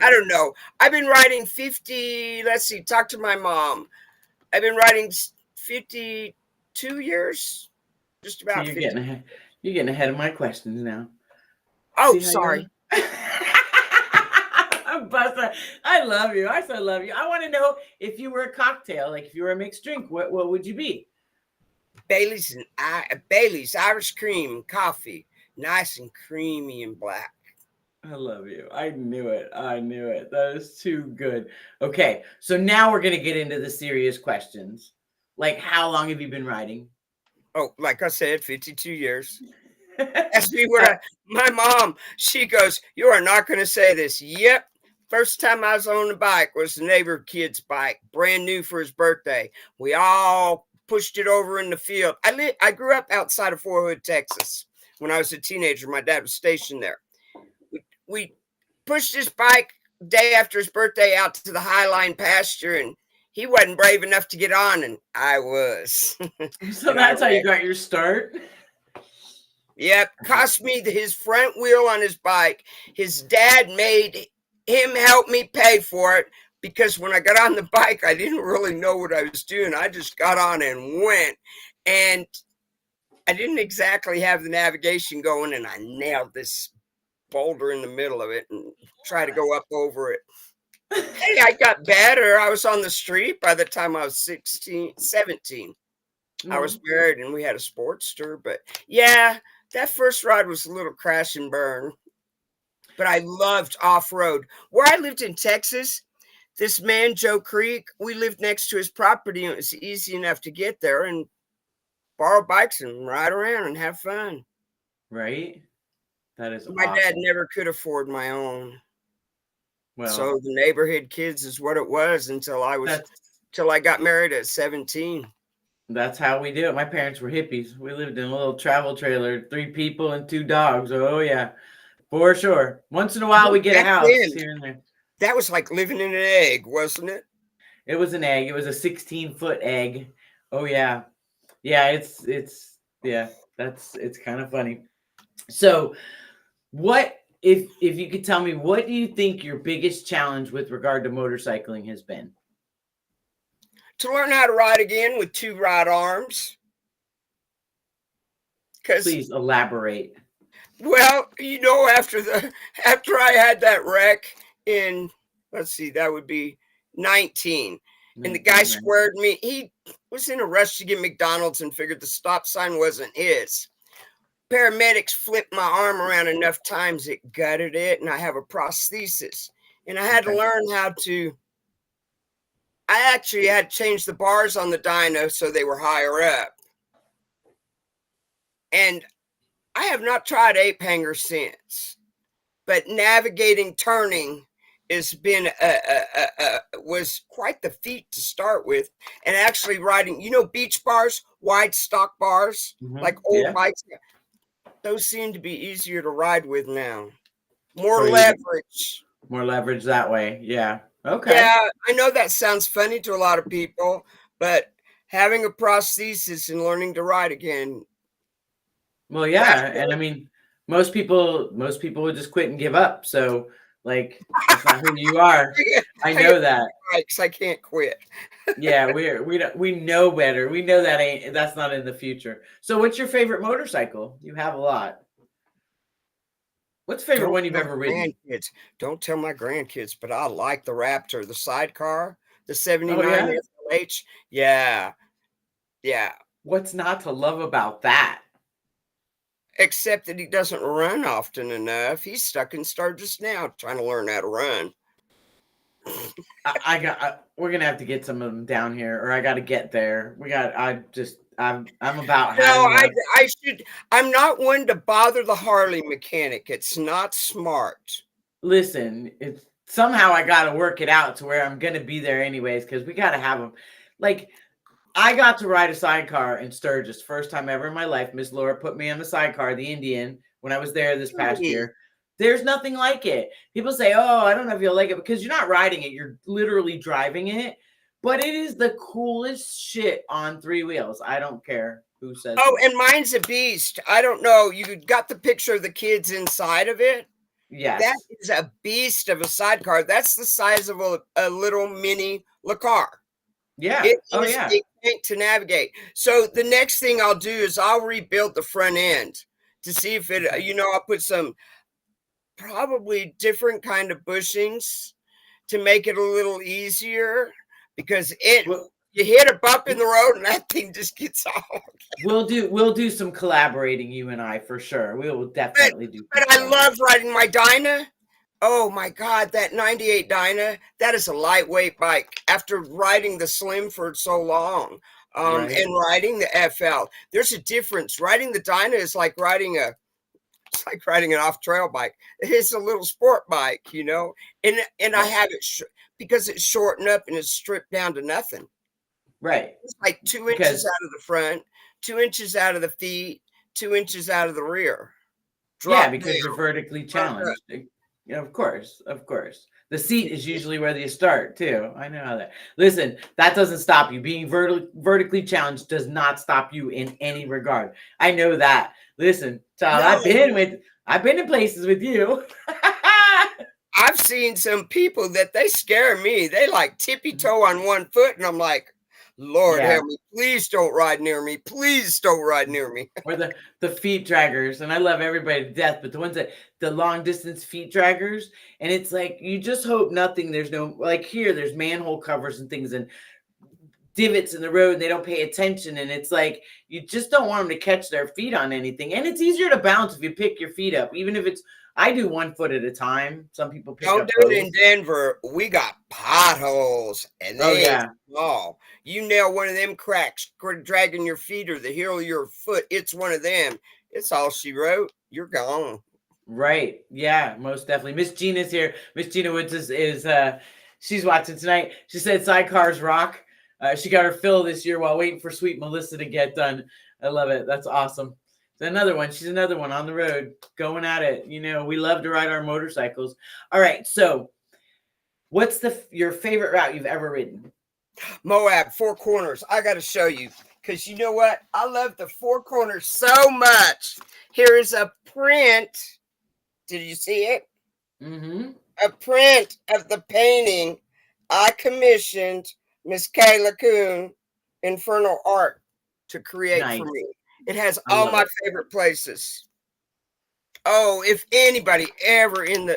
I don't know. I've been riding 50. Let's see. Talk to my mom. I've been riding 52 years. Just about. So you're getting ahead of my questions now. Oh, sorry. Buster, I love you. I so love you. I want to know if you were a cocktail, like if you were a mixed drink, what would you be? Bailey's Irish cream coffee, nice and creamy and black. I love you. I knew it. That is too good. Okay, so now we're gonna get into the serious questions. Like, how long have you been riding? Oh, like I said, 52 years. Ask me what my mom, she goes, "You are not going to say this." Yep. First time I was on the bike was the neighbor kid's bike, brand new for his birthday. We all pushed it over in the field. I grew up outside of Fort Hood, Texas. When I was a teenager, my dad was stationed there. We pushed his bike day after his birthday out to the Highline pasture, and he wasn't brave enough to get on, and I was. So that's how you got your start? Yep, cost me his front wheel on his bike. His dad made him help me pay for it because when I got on the bike, I didn't really know what I was doing. I just got on and went, and I didn't exactly have the navigation going, and I nailed this boulder in the middle of it and tried to go up over it. Hey, I got better. I was on the street by the time I was 17. Mm-hmm. I was married and we had a Sportster, but yeah, that first ride was a little crash and burn. But I loved off-road. Where I lived in Texas, this man, Joe Creek, we lived next to his property and it was easy enough to get there and borrow bikes and ride around and have fun. Right? That is my awesome. Dad never could afford my own. Well, so the neighborhood kids is what it was until I got married at 17. That's how we do it. My parents were hippies. We lived in a little travel trailer, 3 people and 2 dogs. Oh yeah, for sure. Once in a while we get a Back house then, here and there. that was like living in an egg, wasn't it? It was an egg. It was a 16-foot egg. Oh yeah. Yeah, it's yeah, it's kind of funny. So, what if you could tell me, what do you think your biggest challenge with regard to motorcycling has been? To learn how to ride again with 2 right arms. Because, Please elaborate. well, after I had that wreck in, let's see, that would be 19, and the guy 19, right? squared me. He was in a rush to get McDonald's and figured the stop sign wasn't his. Paramedics flipped my arm around enough times it gutted it, and I have a prosthesis. And I had to Okay. learn how to. I actually had to change the bars on the dyno so they were higher up. And I have not tried ape hanger since, but navigating turning has been was quite the feat to start with. And actually riding, beach bars, wide stock bars, like old Yeah. bikes, those seem to be easier to ride with now. So More you leverage. more leverage that way. Yeah. Okay. Yeah, I know that sounds funny to a lot of people, but having a prosthesis and learning to ride again, Well, that's yeah, and I mean, most people would just quit and give up. So, like, that's not who you are. I I get know that. bikes, I can't quit. Yeah, we know better. We know that's not in the future. So, what's your favorite motorcycle? You have a lot. What's the favorite Don't one you've tell ever my ridden? grandkids. Don't tell my grandkids, but I like the Raptor, the sidecar, the Oh 79 yeah. SLH. Yeah, yeah. What's not to love about that? Except that he doesn't run often enough. He's stuck in Sturgis now trying to learn how to run. We're gonna have to get some of them down here, or I got to get there. I'm about No, had enough. I'm not one to bother the Harley mechanic. It's not smart. Listen, it's somehow I got to work it out to where I'm gonna be there anyways, because we got to have them. Like, I got to ride a sidecar in Sturgis, first time ever in my life. Miss Laura put me on the sidecar, the Indian, when I was there this past Really? year. There's nothing like it. People say, "Oh, I don't know if you'll like it," because you're not riding it; you're literally driving it. But it is the coolest shit on 3 wheels. I don't care who says Oh, what. and mine's a beast. I don't know. You got the picture of the kids inside of it? That Yes. is a beast of a sidecar. That's the size of a little mini car. Yeah. It Oh is yeah. a tank to navigate. So the next thing I'll do is I'll rebuild the front end to see if it, I'll put some probably different kind of bushings to make it a little easier because Well, you hit a bump in the road and that thing just gets off. we'll do some collaborating, you and I, for sure. We will But, definitely do some but I collaborating. love riding my Dyna. Oh my God, that 98 Dyna, that is a lightweight bike. After riding the Slim for so long, Right. and riding the FL, there's a difference. Riding the Dyna is like riding an off-trail bike. It's a little sport bike, and I Right. have it because it's shortened up and it's stripped down to nothing. Right. It's like 2 inches Because out of the front, 2 inches out of the feet, 2 inches out of the rear. yeah, Drop because you're down. vertically Front up. challenged. Of course, of course. The seat is usually where you start too. I know how that. Listen, that doesn't stop you. Being vertically challenged does not stop you in any regard. I know that. Listen, child, No, I've been in places with you. I've seen some people that they scare me. They like tippy toe on one foot, and I'm like, Lord Yeah. help me, please don't ride near me. Please don't ride near me. Or the feet draggers, and I love everybody to death, but the ones that the long distance feet draggers, and it's like you just hope nothing. There's no, like, here, there's manhole covers and things and divots in the road, and they don't pay attention, and it's like you just don't want them to catch their feet on anything. And it's easier to bounce if you pick your feet up, even if it's, I do 1 foot at a time. Some people pick Don't up do it both. in Denver. We got potholes, and Oh they ain't yeah. small. You nail one of them cracks, dragging your feet or the heel of your foot. It's one of them. It's all she wrote. You're gone. Right. Yeah, most definitely. Miss Gina's here. Miss Gina Woods is she's watching tonight. She said sidecars rock. She got her fill this year while waiting for sweet Melissa to get done. I love it. That's awesome. Another one. She's another one on the road going at it. You know, we love to ride our motorcycles. All right. So what's your favorite route you've ever ridden? Moab, Four Corners. I got to show you because you know what? I love the Four Corners so much. Here is a print. Did you see it? Mm-hmm. A print of the painting I commissioned Miss Kayla Kuhn, Infernal Art, to create for me. It has all my favorite places. Oh, if anybody ever in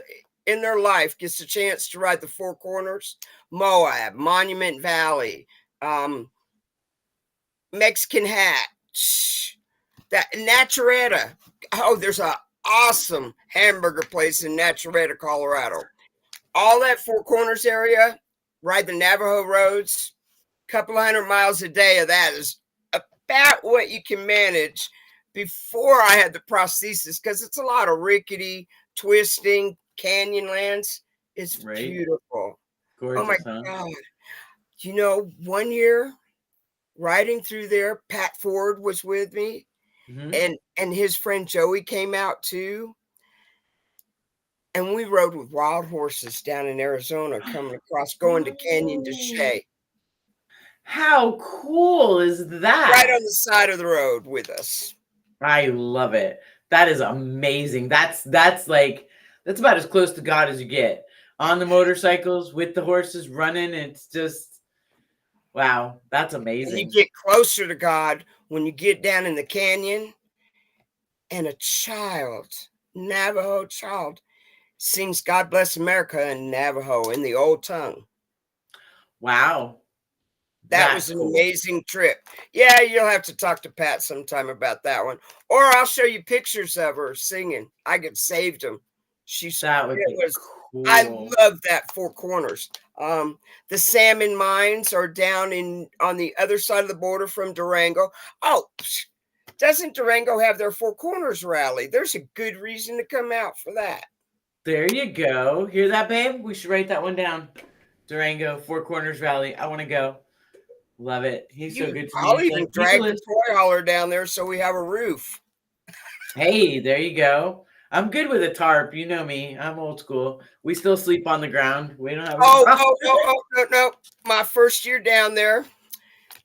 their life gets a chance to ride the Four Corners, Moab, Monument Valley, Mexican Hat, that Natureta. Oh, there's an awesome hamburger place in Natureta, Colorado. All that Four Corners area, ride the Navajo roads, couple of 100 miles a day of that is about what you can manage. Before I had the prosthesis, because it's a lot of rickety, twisting, canyon lands. It's beautiful. Gorgeous, oh my God. You know, one year riding through there, Pat Ford was with me, and his friend Joey came out too. And we rode with wild horses down in Arizona, coming across, going to Canyon de Chelly. How cool is that? Right on the side of the road with us. I love it. That is amazing. That's about as close to God as you get. On the motorcycles with the horses running. It's just, wow, that's amazing. And you get closer to God when you get down in the canyon and a child, Navajo child, sings God Bless America in Navajo in the old tongue. Wow. That was an amazing trip. Yeah, you'll have to talk to Pat sometime about that one. Or I'll show you pictures of her singing. I could saved them. Cool. I love that Four Corners. The salmon mines are down on the other side of the border from Durango. Oh, doesn't Durango have their Four Corners rally? There's a good reason to come out for that. There you go. Hear that, babe? We should write that one down. Durango, Four Corners Rally. I want to go. Love it. He's so good to me. I'll even drag the toy hauler down there so we have a roof. Hey, there you go. I'm good with a tarp. You know me. I'm old school. We still sleep on the ground. We don't have. No. My first year down there,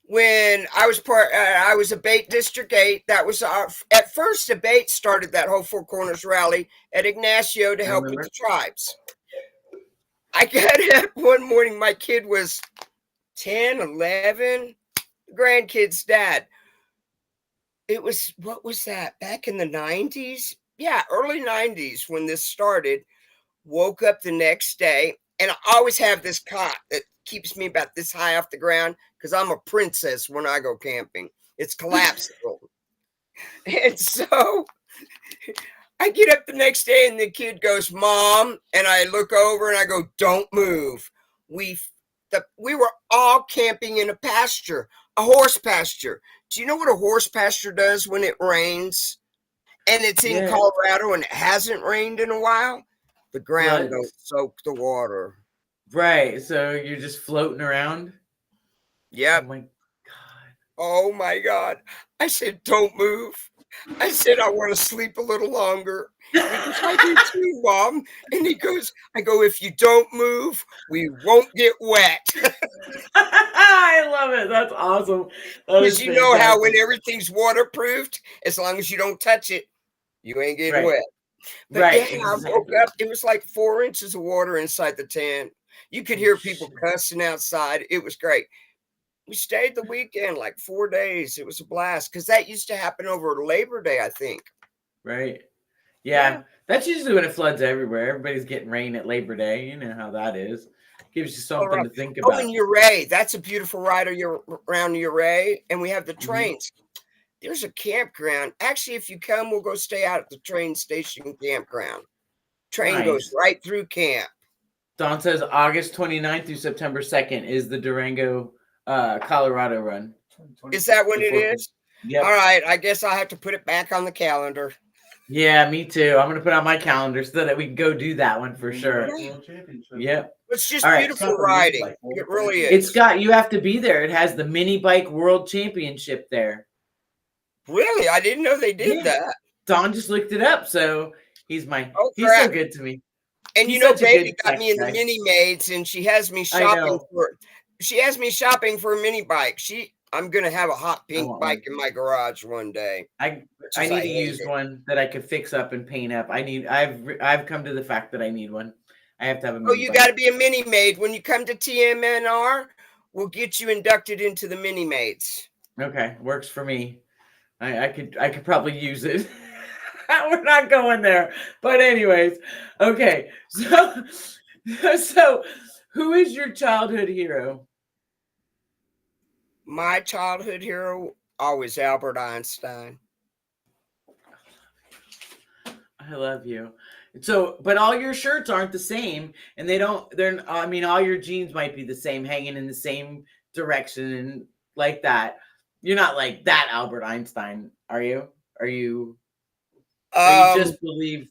when I was a bait District 8. That was at first a bait started that whole Four Corners rally at Ignacio to help with the tribes. I got up one morning. My kid was 10, 11, grandkid's dad. It was, what was that? Back in the 90s? Yeah, early 90s when this started. Woke up the next day, and I always have this cot that keeps me about this high off the ground because I'm a princess when I go camping. It's collapsible. And so I get up the next day, and the kid goes, "Mom," and I look over and I go, "Don't move." We were all camping in a pasture, a horse pasture. Do you know what a horse pasture does when it rains and it's in Colorado and it hasn't rained in a while? The ground don't soak the water. Right. So you're just floating around? Yep. Oh my God. I said, "Don't move." I said, "I want to sleep a little longer." He goes, "I do too, Mom." And I go, "If you don't move, we won't get wet." I love it. That's awesome. Because you know how when everything's waterproofed, as long as you don't touch it, you ain't getting wet. But I woke up, it was like 4 inches of water inside the tent. You could hear people cussing outside. It was great. We stayed the weekend, like 4 days. It was a blast because that used to happen over Labor Day, I think. Right. Yeah. That's usually when it floods everywhere. Everybody's getting rain at Labor Day. You know how that is. Gives you something to think about. Oh, and Uray. That's a beautiful ride around Uray. And we have the trains. There's a campground. Actually, if you come, we'll go stay out at the train station campground. Train goes right through camp. Dawn says August 29th through September 2nd is the Durango, Colorado run. Is that when it is? Yep. All right. I guess I'll have to put it back on the calendar. Yeah, me too. I'm gonna put on my calendar so that we can go do that one for sure. World Championship. Yep. It's just All right. beautiful riding. It really is. It's got, you have to be there. It has the mini bike world championship there. Really? I didn't know they did that. Don just looked it up, so he's he's so good to me. And he's Baby got me in the mini maids, and she has me shopping for a mini bike. I'm gonna have a hot pink bike in my garage one day. I need to use one that I could fix up and paint up. I've come to the fact that I need one. I have to have a mini you got to be a mini maid. When you come to TMNR, we'll get you inducted into the mini maids. Okay, works for me. I could probably use it. We're not going there. But anyways, okay. So who is your childhood hero? My childhood hero, always Albert Einstein. I love you. So, but all your shirts aren't the same, and I mean, all your jeans might be the same, hanging in the same direction and like that. You're not like that Albert Einstein, are you? Or you just believe?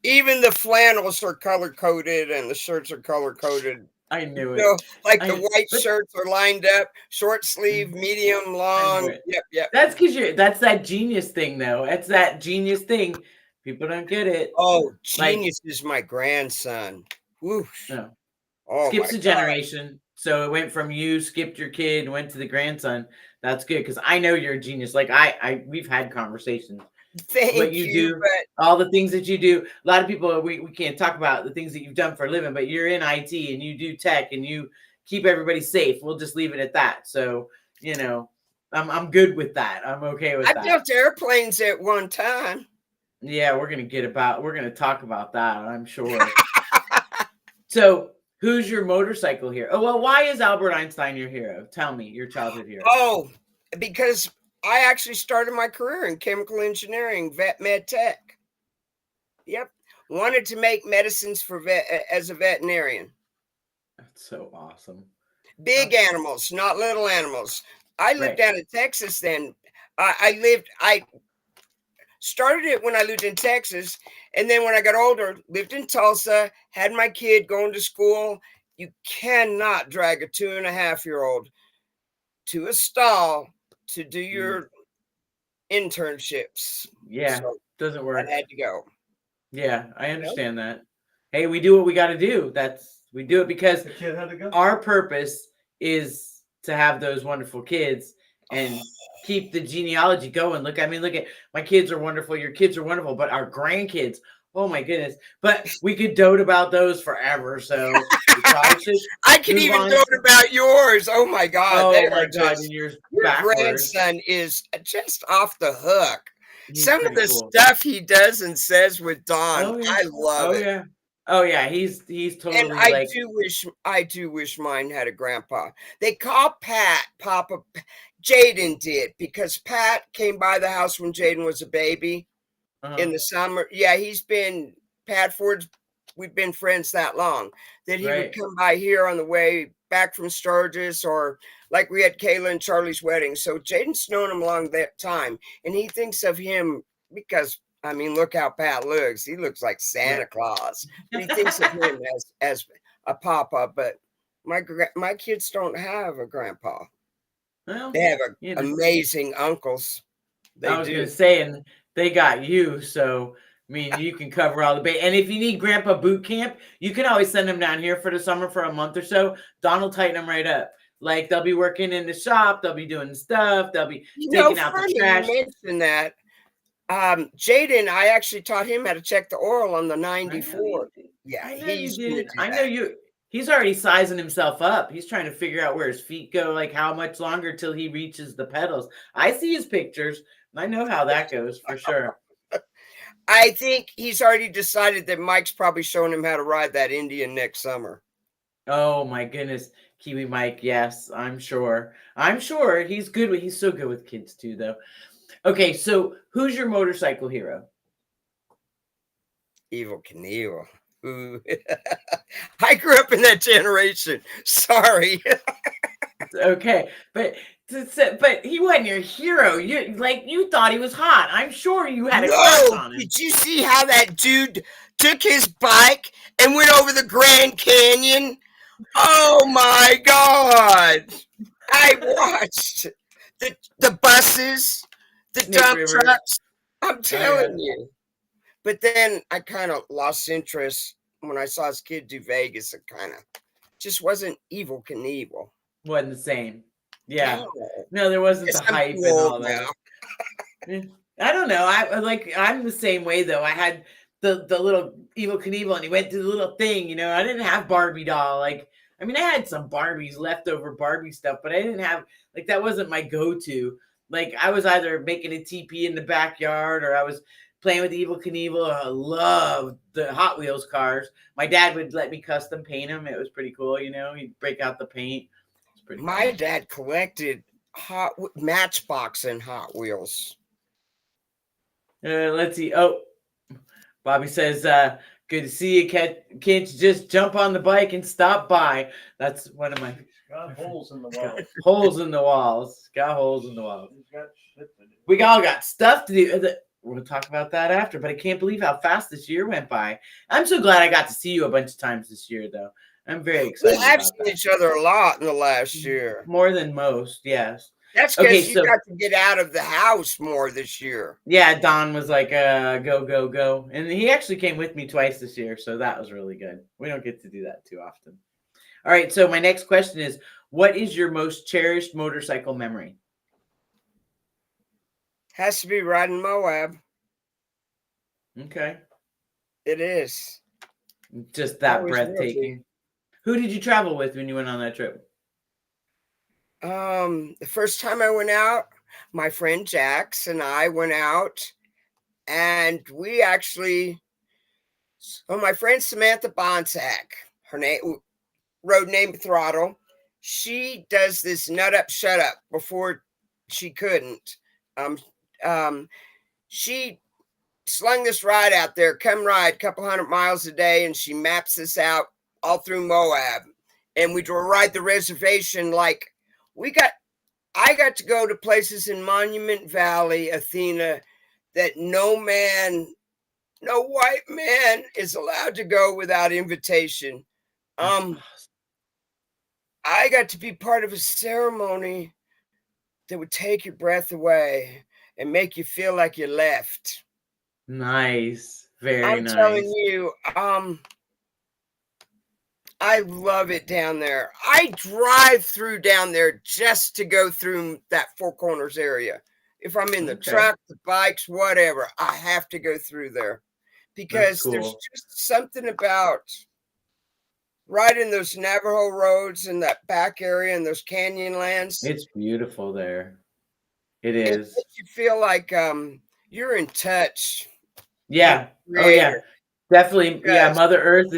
Even the flannels are color-coded and the shirts are color-coded. I knew it. Like the white shirts are lined up, short sleeve, medium, long. Yep. That's because that's that genius thing, though. That's that genius thing. People don't get it. Oh, genius is my grandson. Whoosh. No. Oh, skips a generation. So it went from you, skipped your kid, went to the grandson. That's good, because I know you're a genius. Like we've had conversations. Thank what you do, all the things that you do. A lot of people, we can't talk about the things that you've done for a living, but you're in IT and you do tech and you keep everybody safe. We'll just leave it at that. So, I'm good with that. I'm okay with that. I built airplanes at one time. Yeah, we're gonna talk about that, I'm sure. So who's your motorcycle hero? Oh, well, why is Albert Einstein your hero? Tell me, your childhood hero. Oh, because I actually started my career in chemical engineering, med tech. Yep. Wanted to make medicines as a veterinarian. That's so awesome. Big animals, not little animals. I lived down in Texas then. I started it when I lived in Texas. And then when I got older, lived in Tulsa, had my kid going to school. You cannot drag a 2.5-year-old to a stall to do your internships. Yeah, so doesn't work. I had to go. Yeah, I understand that. Hey, we do what we got to do. We do it because the kid had to go. Our purpose is to have those wonderful kids and keep the genealogy going. Look at my kids are wonderful. Your kids are wonderful, but our grandkids, oh my goodness. But we could dote about those forever. So I can even dote about yours. Oh my God. Oh my God. And your grandson is just off the hook. Some of the stuff he does and says with Don, I love it. Yeah. Oh yeah, he's totally. And I do wish mine had a grandpa. They call Pat Papa. Jaden did, because Pat came by the house when Jaden was a baby in the summer. Yeah, Pat Ford's. We've been friends that long that he would come by here on the way back from Sturgis, or like we had Kayla and Charlie's wedding. So Jaden's known him along that time, and he thinks of him because, I mean, look how Pat looks. He looks like Santa Claus. But he thinks of him as a papa. But my kids don't have a grandpa. Well, they have amazing uncles. I was going to say, and they got you. So, I mean, you can cover all the base. And if you need grandpa boot camp, you can always send them down here for the summer for a month or so. Don will tighten them right up. Like, they'll be working in the shop. They'll be doing stuff. They'll be taking out the trash. You mentioned that. Jaden, I actually taught him how to check the oil on the 94. Yeah, I know you. He's already sizing himself up. He's trying to figure out where his feet go, like how much longer till he reaches the pedals. I see his pictures. I know how that goes for sure. I think he's already decided that Mike's probably showing him how to ride that Indian next summer. Oh my goodness. Kiwi Mike. Yes, I'm sure. He's good. He's so good with kids too, though. Okay. So who's your motorcycle hero? Evel Knievel. Ooh. I grew up in that generation. Sorry. Okay, but he wasn't your hero. You thought he was hot. I'm sure you had a crush No, on him. did you see how that dude took his bike and went over the Grand Canyon? Oh my God. I watched the buses, the Snake dump River. trucks. I'm Oh, telling yeah. you. But then I kind of lost interest when I saw his kid do Vegas. It kind of just wasn't Evil Knievel. Wasn't the same. Yeah. No. No, there wasn't Guess the I'm hype too and old all that. now. I don't know. I'm the same way though. I had the little Evil Knievel, and he went to the little thing. You know, I didn't have Barbie doll. Like, I mean, I had some Barbies, leftover Barbie stuff, but I didn't have, like, that wasn't my go-to. Like, I was either making a teepee in the backyard, or I was playing with Evil Knievel. I loved the Hot Wheels cars. My dad would let me custom paint them. It was pretty cool. You know, he'd break out the paint. It's pretty My cool. dad collected Matchbox and Hot Wheels. Let's see. Oh, Bobby says, good to see you. Can't you just jump on the bike and stop by? That's one of my Got holes in the wall. holes in the walls. Got holes in the walls. He's got shit to do. We all got stuff to do. We'll talk about that after, but I can't believe how fast this year went by. I'm so glad I got to see you a bunch of times this year, though. I'm very excited. We have about seen that. each other a lot in the last year. More than most, yes. That's because Okay, you so- got to get out of the house more this year. Yeah, Don was like, go, go, go. And he actually came with me twice this year, so that was really good. We don't get to do that too often. All right, so my next question is, what is your most cherished motorcycle memory? Has to be riding Moab. Okay. It is. Just that Always breathtaking. Who did you travel with when you went on that trip? The first time I went out, my friend Jax and I went out, and we actually, my friend Samantha Bonsack, her name, road name Throttle, she does this nut up, shut up before she couldn't. She slung this ride out there, come ride a couple 100 miles a day, and she maps this out all through Moab. And we drove ride the reservation like I got to go to places in Monument Valley, Athena, that no white man is allowed to go without invitation. I got to be part of a ceremony that would take your breath away and make you feel like you left. Nice. Very I'm nice. telling you, I love it down there. I drive through down there just to go through that Four Corners area. If I'm in the truck, the bikes, whatever, I have to go through there because there's just something about riding those Navajo roads in that back area and those canyon lands. It's beautiful there. It is. It makes you feel like you're in touch. Yeah. Oh yeah. Definitely. Yeah. Mother Earth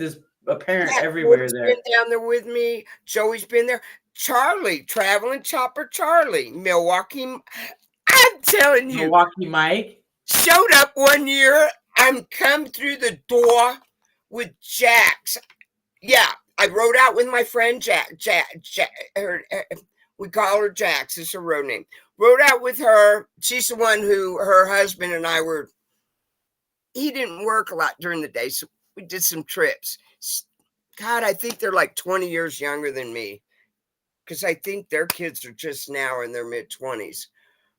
is apparent everywhere there. Been down there with me. Joey's been there. Charlie, traveling chopper Charlie, Milwaukee. I'm telling you, Milwaukee Mike showed up one year. I'm come through the door with Jax. Yeah, I rode out with my friend Jack. We call her Jax. It's her road name. Rode out with her. She's the one who her husband and I were. He didn't work a lot during the day, so we did some trips. God, I think they're like 20 years younger than me because I think their kids are just now in their mid-20s.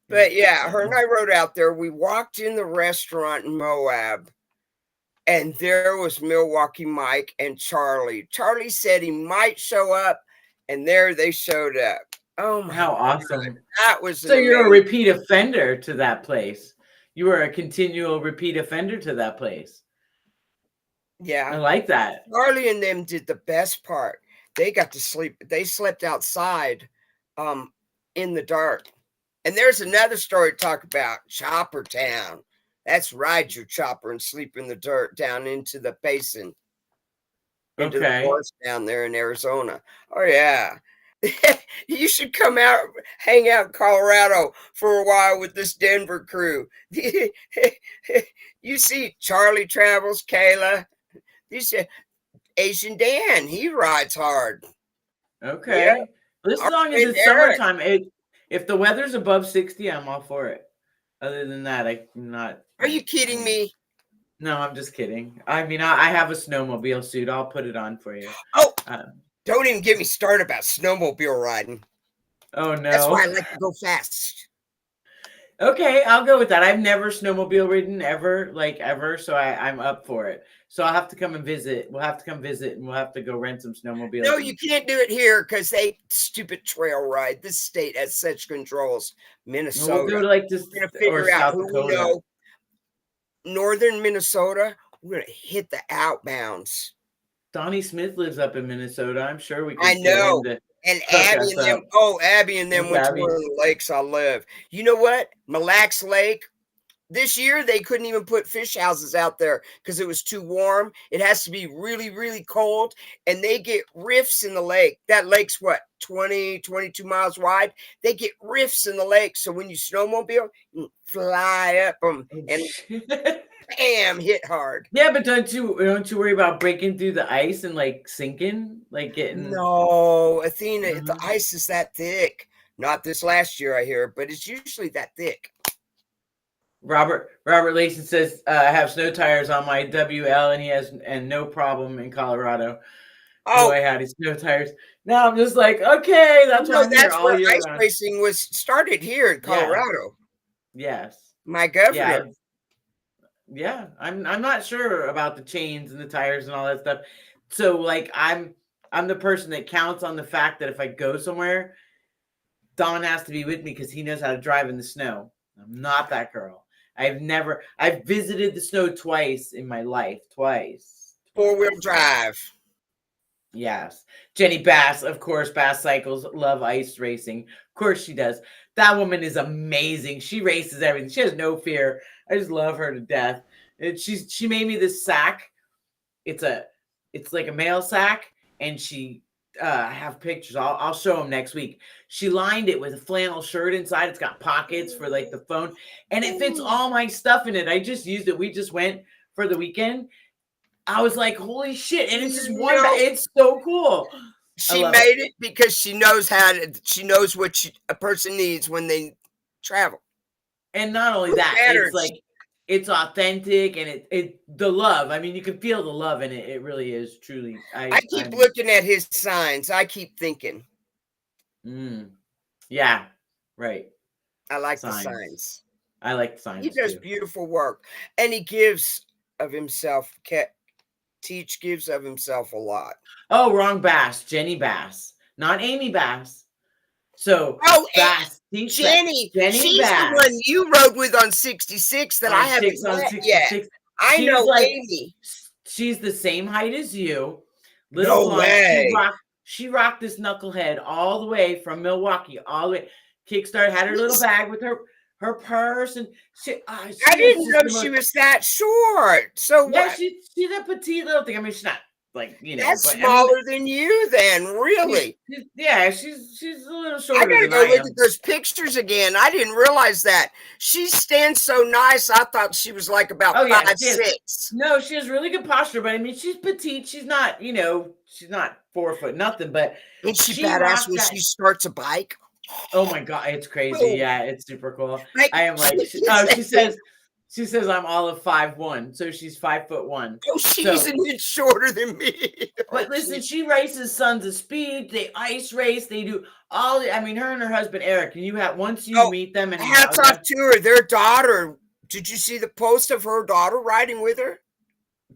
But yeah, her and I rode out there. We walked in the restaurant in Moab, and there was Milwaukee Mike and Charlie. Charlie said he might show up, and there they showed up. Oh my How awesome. God. That was so you're a repeat offender to that place. You were a continual repeat offender to that place. Yeah. I like that. Charlie and them did the best part. They got to sleep. They slept outside in the dark. And there's another story to talk about. Chopper Town. That's ride your chopper and sleep in the dirt down into the basin. Into the forest down there in Arizona. Oh, yeah. You should come out, hang out in Colorado for a while with this Denver crew. You see Charlie travels, Kayla. These Asian Dan, he rides hard. Okay. Yeah. As All long as right, it's Eric. summertime, if the weather's above 60, I'm all for it. Other than that, I'm not. Are you kidding me? No, I'm just kidding. I mean, I have a snowmobile suit. I'll put it on for you. Oh, Um, don't even get me started about snowmobile riding. oh That's why I no. like to go fast. Okay, I'll go with that. I've never snowmobile ridden ever, so I'm up for it. So I'll have to come and visit. We'll have to come visit, and we'll have to go rent some snowmobiles. No, you can't do it here because they stupid trail ride. This state has such controls. Minnesota. We'll go to like this We're gonna or figure out South who we Dakota. know. Northern Minnesota. We're gonna hit the outbounds. Donnie Smith lives up in Minnesota. I'm sure we can. I know. And Abby and them. Oh, Abby and them went to one of the lakes I live. You know what? Mille Lacs Lake. This year, they couldn't even put fish houses out there because it was too warm. It has to be really, really cold. And they get rifts in the lake. That lake's what, 20, 22 miles wide? They get rifts in the lake. So when you snowmobile, you fly up them and bam, hit hard. Yeah, but don't you worry about breaking through the ice and like sinking, like getting. No, Athena, the ice is that thick. Not this last year, I hear, but it's usually that thick. Robert Layson says, I have snow tires on my WL, and he has no problem in Colorado. Oh, boy, howdy, snow tires. Now I'm just like, okay, that's what I'm here all year ice racing was started here in Colorado. Yes. My governor. Yeah, I'm not sure about the chains and the tires and all that stuff. So like I'm the person that counts on the fact that if I go somewhere, Don has to be with me because he knows how to drive in the snow. I'm not that girl. I've visited the snow twice in my life. Twice. 4-wheel drive. Yes. Jenny Bass, of course, Bass Cycles, love ice racing. Of course she does. That woman is amazing. She races everything. She has no fear. I just love her to death. And she made me this sack. It's like a mail sack, and I have pictures. I'll show them next week. She lined it with a flannel shirt inside. It's got pockets for like the phone, and it fits all my stuff in it. I just used it. We just went for the weekend. I was like, holy shit. And it's just it's so cool. She made it because she knows what a person needs when they travel. And not only that, it's like, it's authentic, and the love. I mean, you can feel the love in it. It really is truly. I keep looking at his signs. I keep thinking. Yeah, right. I like the signs. I like the signs. He does beautiful work, and he gives of himself. Teach gives of himself a lot. Oh, wrong Bass. Jenny Bass, not Amy Bass. So Bass. Jenny she's Bass. The one you rode with on 66 that I haven't met yet. I know Amy. She's the same height as you. No way. She rocked this knucklehead all the way from Milwaukee, all the way. Kickstart, had her little bag with her purse, and I didn't know she was that short. So yeah, she's a petite little thing. I mean, she's not like, that's smaller than you, then, really. She's a little shorter. I gotta go look at those pictures again. I didn't realize that. She stands so nice. I thought she was like about 5'6". No, she has really good posture, but I mean, she's petite. She's not, she's not 4 foot nothing, but ain't she badass when she starts a bike? Oh my God, it's crazy. Yeah, it's super cool. I am like, she says I'm all of 5'1", so she's 5'1". Oh, she's an inch shorter than me. But listen, she races Sons of Speed. They ice race. They do all. I mean, her and her husband Eric. And once you meet them, and hats off to her. Their daughter. Did you see the post of her daughter riding with her?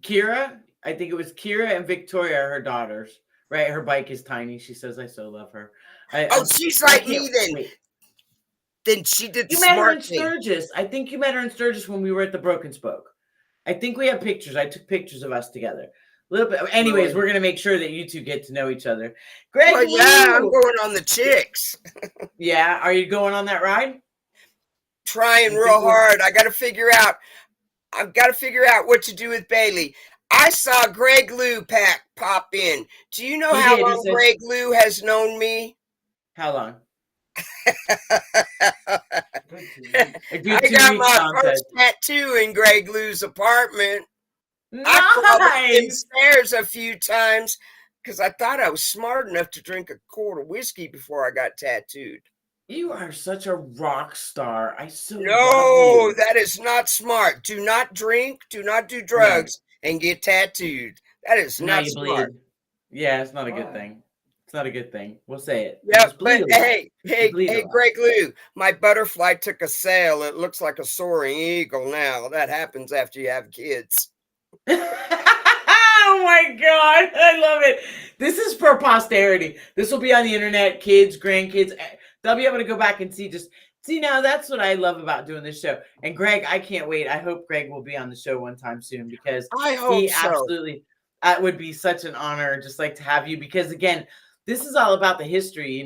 Kira, I think it was Kira and Victoria, her daughters. Right, her bike is tiny. She says, "I so love her." She's like me then. Wait. Then she did. You met her in Sturgis. I think you met her in Sturgis when we were at the Broken Spoke. I think we have pictures. I took pictures of us together. A little bit. Anyways, we're gonna make sure that you two get to know each other. Greg, I'm going on the chicks. Yeah, are you going on that ride? Trying real hard. I've got to figure out what to do with Bailey. I saw Greg Lou pop in. Do you know how long Greg Lou has known me? How long? I got my first tattoo in Greg Lou's apartment. Nice. I crawled upstairs a few times because I thought I was smart enough to drink a quart of whiskey before I got tattooed. You are such a rock star. I so love No, you. that is not smart. Do not drink, do not do No, drugs, and get tattooed. That is now not you smart. bleed. Yeah, it's not a good thing. It's not a good thing. We'll say it. You Yep, just but bleed a lot. You bleed a hey, lot. Greg Lou, my butterfly took a sail. It looks like a soaring eagle now. That happens after you have kids. Oh my God. I love it. This is for posterity. This will be on the internet, kids, grandkids. They'll be able to go back and see now that's what I love about doing this show. And Greg, I can't wait. I hope Greg will be on the show one time soon because I hope he so. absolutely that would be such an honor just like to have you because again, this is all about the history,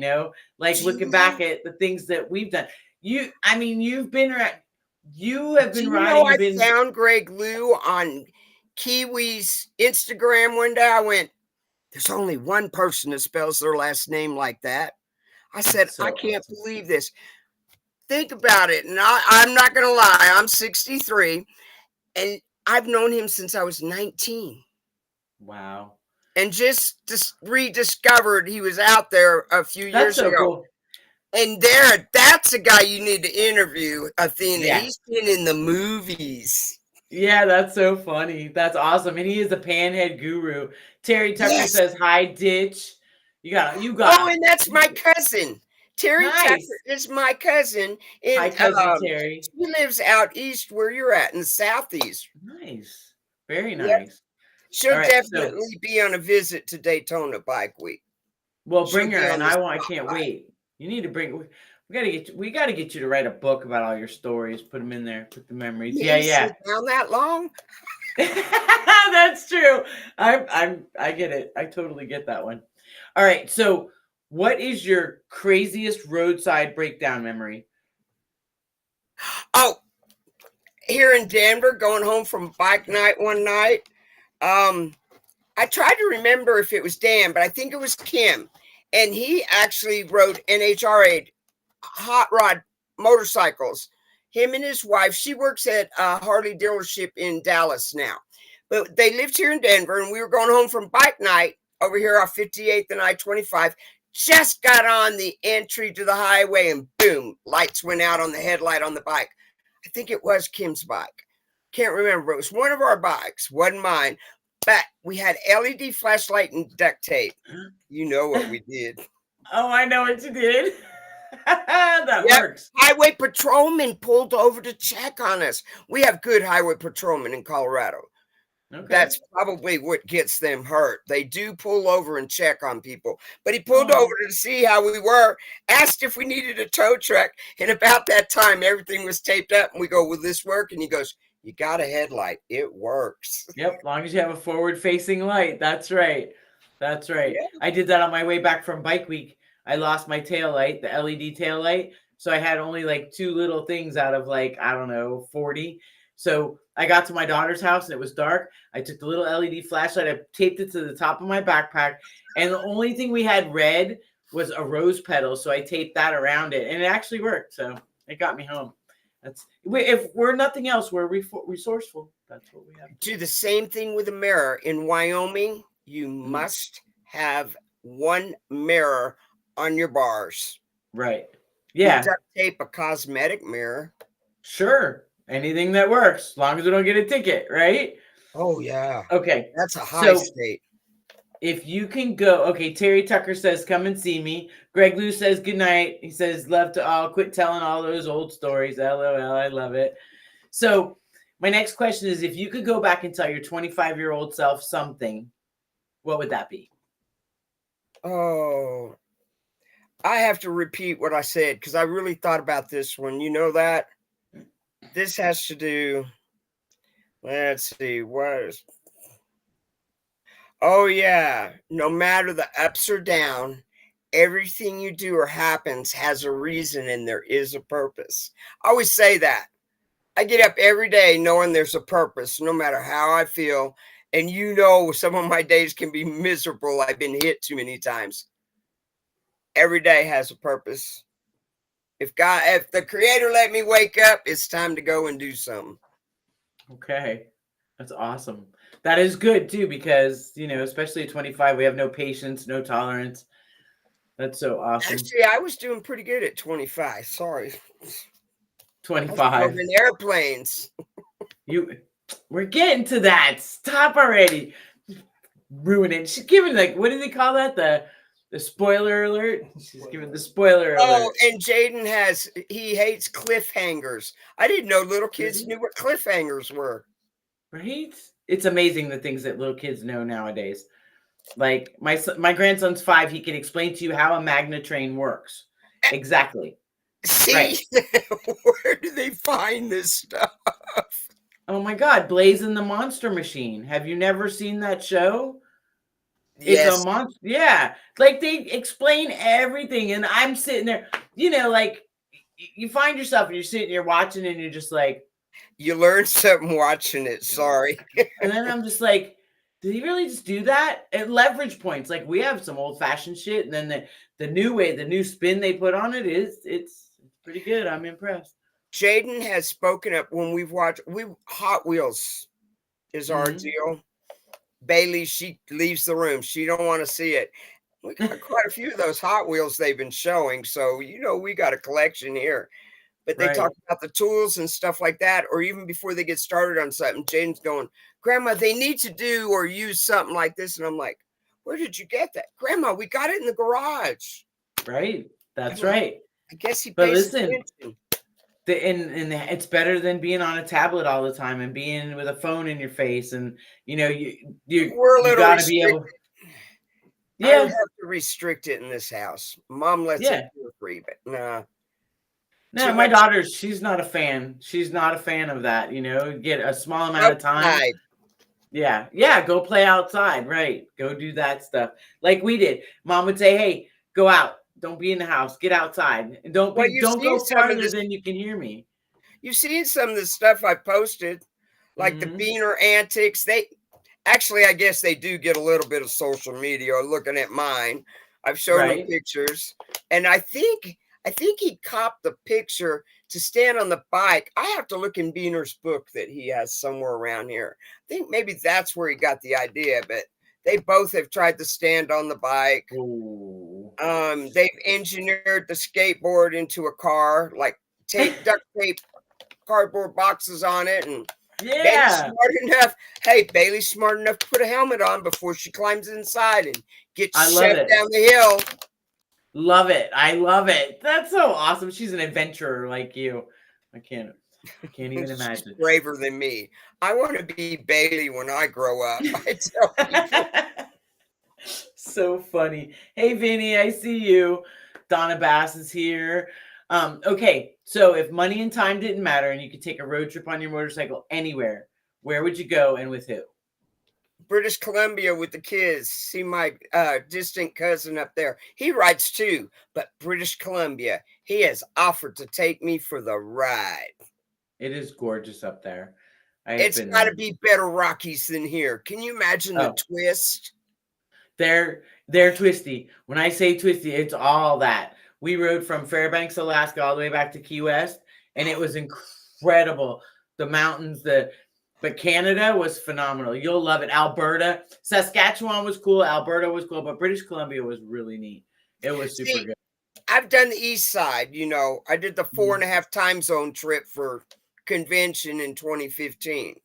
like Do looking you know, back at the things that we've done. You've been you have do been you know riding, I you've been found Greg Lou on Kiwi's Instagram one day? I went, there's only one person that spells their last name like that. I said, I so can't awesome. believe this. Think about it. And I'm not going to lie, I'm 63 and I've known him since I was 19 Wow. and just rediscovered he was out there a few That's years so ago. cool. And that's a guy you need to interview, Athena. Yeah. He's been in the movies. Yeah, that's so funny. That's awesome. And he is a panhead guru. Terry Tucker Yes. says, hi, ditch. You Oh, got and that's my cousin. Terry Tucker nice. is my cousin. Hi, And cousin Terry. she lives out east where you're at in the southeast. Nice. Very Yep. nice. All She'll right. So, definitely be on a visit to Daytona Bike Week. well, She'll bring her. be on And the I can't spotlight. wait. You need to we gotta get you to write a book about all your stories. Put them in there. Put the memories. You Yeah, ain't yeah. sit down that long. That's true. I get it. I totally get that one. All right. So what is your craziest roadside breakdown memory? Oh, here in Denver, going home from bike night one night. I tried to remember if it was Dan, but I think it was Kim. And he actually rode NHRA hot rod motorcycles. Him and his wife, she works at a Harley dealership in Dallas now. But they lived here in Denver, and we were going home from bike night over here off 58th and I-25. Just got on the entry to the highway, and boom, lights went out on the headlight on the bike. I think it was Kim's bike. Can't remember. It was one of our bikes, wasn't mine. But we had LED flashlight and duct tape. You know what we did. Oh, I know what you did. That Yep. works. Highway patrolman pulled over to check on us. We have good highway patrolmen in Colorado. Okay. That's probably what gets them hurt. They do pull over and check on people. But he pulled over to see how we were, asked if we needed a tow truck. And about that time, everything was taped up. And we go, will this work? And he goes, you got a headlight. It works. Yep. As long as you have a forward facing light. That's right. That's right. Yeah. I did that on my way back from Bike Week. I lost my tail light, the LED tail light. So I had only like 2 little things out of like, I don't know, 40. So I got to my daughter's house and it was dark. I took the little LED flashlight, I taped it to the top of my backpack. And the only thing we had red was a rose petal. So I taped that around it and it actually worked. So it got me home. If we're nothing else, we're resourceful. That's what we have. Do the same thing with a mirror. In Wyoming, you must have one mirror on your bars. Right. Yeah. You duct tape a cosmetic mirror. Sure. Anything that works, as long as we don't get a ticket, right? Oh, yeah. Okay. That's a high state. If you can go, okay, Terry Tucker says, come and see me. Greg Lou says, good night. He says, love to all. Quit telling all those old stories. LOL. I love it. So my next question is, if you could go back and tell your 25-year-old self something, what would that be? Oh, I have to repeat what I said because I really thought about this one. You know that? This has to do, let's see, oh, yeah. No matter the ups or down, everything you do or happens has a reason and there is a purpose. I always say that. I get up every day knowing there's a purpose, no matter how I feel. And some of my days can be miserable. I've been hit too many times. Every day has a purpose. If the Creator let me wake up, it's time to go and do something. Okay. That's awesome. That is good too, because, especially at 25, we have no patience, no tolerance. That's so awesome. Actually, I was doing pretty good at 25. Sorry. I was 25. building airplanes. We're getting to that. Stop already. Ruin it. She's giving, like, what do they call that? The spoiler alert. She's giving the spoiler Oh, alert. and Jaden he hates cliffhangers. I didn't know little kids knew what cliffhangers were. Right? It's amazing the things that little kids know nowadays. Like my grandson's 5, he can explain to you how a magnet train works. Exactly. See, Right. where do they find this stuff? Oh my God, Blaze and the Monster Machine. Have you never seen that show? Yes. It's a monster. Yeah. Like they explain everything. And I'm sitting there, like you find yourself and you're sitting, you're watching and you're just like. You learn something watching it. Sorry. And then I'm just like, did he really just do that? And leverage points. Like we have some old fashioned shit. And then the new spin they put on it it's pretty good. I'm impressed. Jaden has spoken up when Hot Wheels is our deal. Bailey, she leaves the room. She don't want to see it. We got quite a few of those Hot Wheels they've been showing. So, we got a collection here. But they talk about the tools and stuff like that, or even before they get started on something, Jaden's going, Grandma, they need to do or use something like this. And I'm like, where did you get that? Grandma, we got it in the garage. Right. That's right. I guess he pays attention. And it's better than being on a tablet all the time and being with a phone in your face. And, we're a little gotta be able. Yeah. I would have to restrict it in this house. Mom lets it feel free, but nah. No, my daughter, she's not a fan. She's not a fan of that, get a small amount of time. Yeah. Yeah. Go play outside. Right. Go do that stuff. Like we did. Mom would say, hey, go out. Don't be in the house. Get outside. And don't go farther than you can hear me. You've seen some of the stuff I posted, like the Beaner antics. Actually, I guess they do get a little bit of social media looking at mine. I've shown them pictures. And I think he copped the picture to stand on the bike. I have to look in Beaner's book that he has somewhere around here. I think maybe that's where he got the idea, but they both have tried to stand on the bike. Ooh. They've engineered the skateboard into a car, like duct tape cardboard boxes on it. And Bailey's smart enough to put a helmet on before she climbs inside and gets shoved down the hill. Love it. I love it. That's so awesome. She's an adventurer like you. I can't even imagine. She's braver than me. I want to be Bailey when I grow up. I tell people. So funny. Hey, Vinny, I see you. Donna Bass is here. Okay, so if money and time didn't matter and you could take a road trip on your motorcycle anywhere, where would you go and with who? British Columbia with the kids. See my distant cousin up there. He rides too, but British Columbia, he has offered to take me for the ride. It is gorgeous up there. It's got to be better Rockies than here. Can you imagine the twist? They're twisty. When I say twisty, it's all that. We rode from Fairbanks, Alaska, all the way back to Key West, and it was incredible. The mountains, but Canada was phenomenal. You'll love it. Alberta, Saskatchewan was cool. Alberta was cool, but British Columbia was really neat. It was super good. I've done the east side. I did the 4.5 time zone trip for convention in 2015.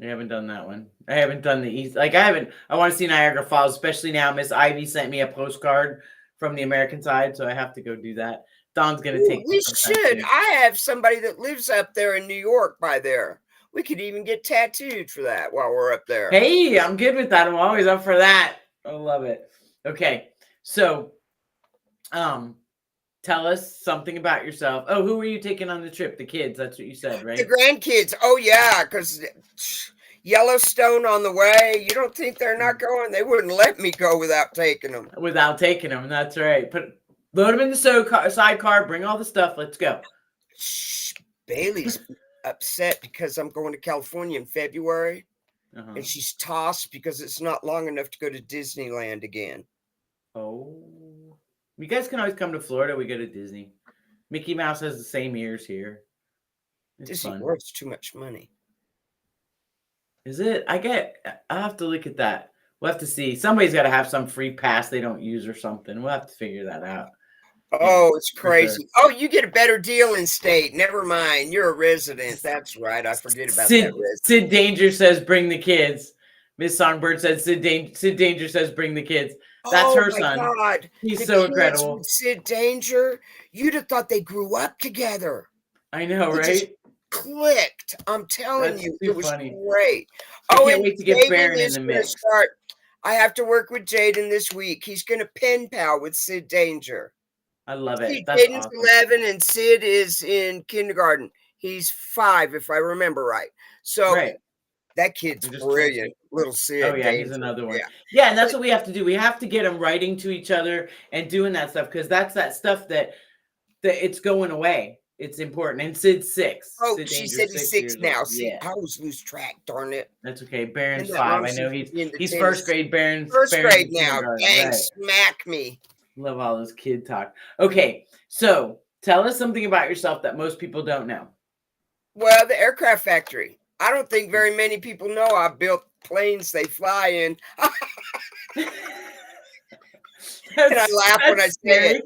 I haven't done that one. I haven't done the east. I want to see Niagara Falls, especially now. Miss Ivy sent me a postcard from the American side, so I have to go do that. Don's going to take me. We should. I have somebody that lives up there in New York by there. We could even get tattooed for that while we're up there. Hey, I'm good with that. I'm always up for that. I love it. Okay. So, tell us something about yourself. Oh, who were you taking on the trip? The kids. That's what you said, right? The grandkids. Oh, yeah, because Yellowstone on the way. You don't think they're not going? They wouldn't let me go without taking them. That's right. Load them in the sidecar. Bring all the stuff. Let's go. Shh, Bailey's upset because I'm going to California in February. And she's tossed because it's not long enough to go to Disneyland again. Oh. You guys can always come to Florida. We go to Disney. Mickey Mouse has the same ears here. It's Disney fun. World's too much money. Is it? I'll have to look at that. We'll have to see. Somebody's got to have some free pass they don't use or something. We'll have to figure that out. Yeah, Oh, it's for sure. crazy. Oh, you get a better deal in state. Never mind. You're a resident. That's right. I forget about that resident. Sid Danger says, bring the kids. Miss Songbird said, Sid Danger says, bring the kids. That's Oh her my son. God. He's The so kids incredible. with Sid Danger, you'd have thought they grew up together. I know, It just right? clicked. I'm telling That's you, too it was funny. great. I Oh, can't and wait to get Jaden Baron in is the going to mix. start. I have to work with Jaden this week. He's going to pen pal with Sid Danger. I love See, it. That's Jaden's awesome. 11 and Sid is in kindergarten. He's 5, if I remember right. So Right. that kid's Just brilliant, little Sid. Oh yeah, Danger. he's another one. Yeah. Yeah, and that's what we have to do. We have to get them writing to each other and doing that stuff because that's that stuff that it's going away. It's important. And Sid's 6. Oh, Sid she Danger's said he's 6 years now. old. See, Yeah, I always lose track. Darn it. that's okay. Baron's Isn't that 5. wrong? I know She's in the he's tennis. first grade. Baron's First grade in now. kindergarten. Dang, Right. smack me. Love all this kid talk. Okay, so tell us something about yourself that most people don't know. Well, the aircraft factory. I don't think very many people know I built planes they fly in. And I laugh when I say it.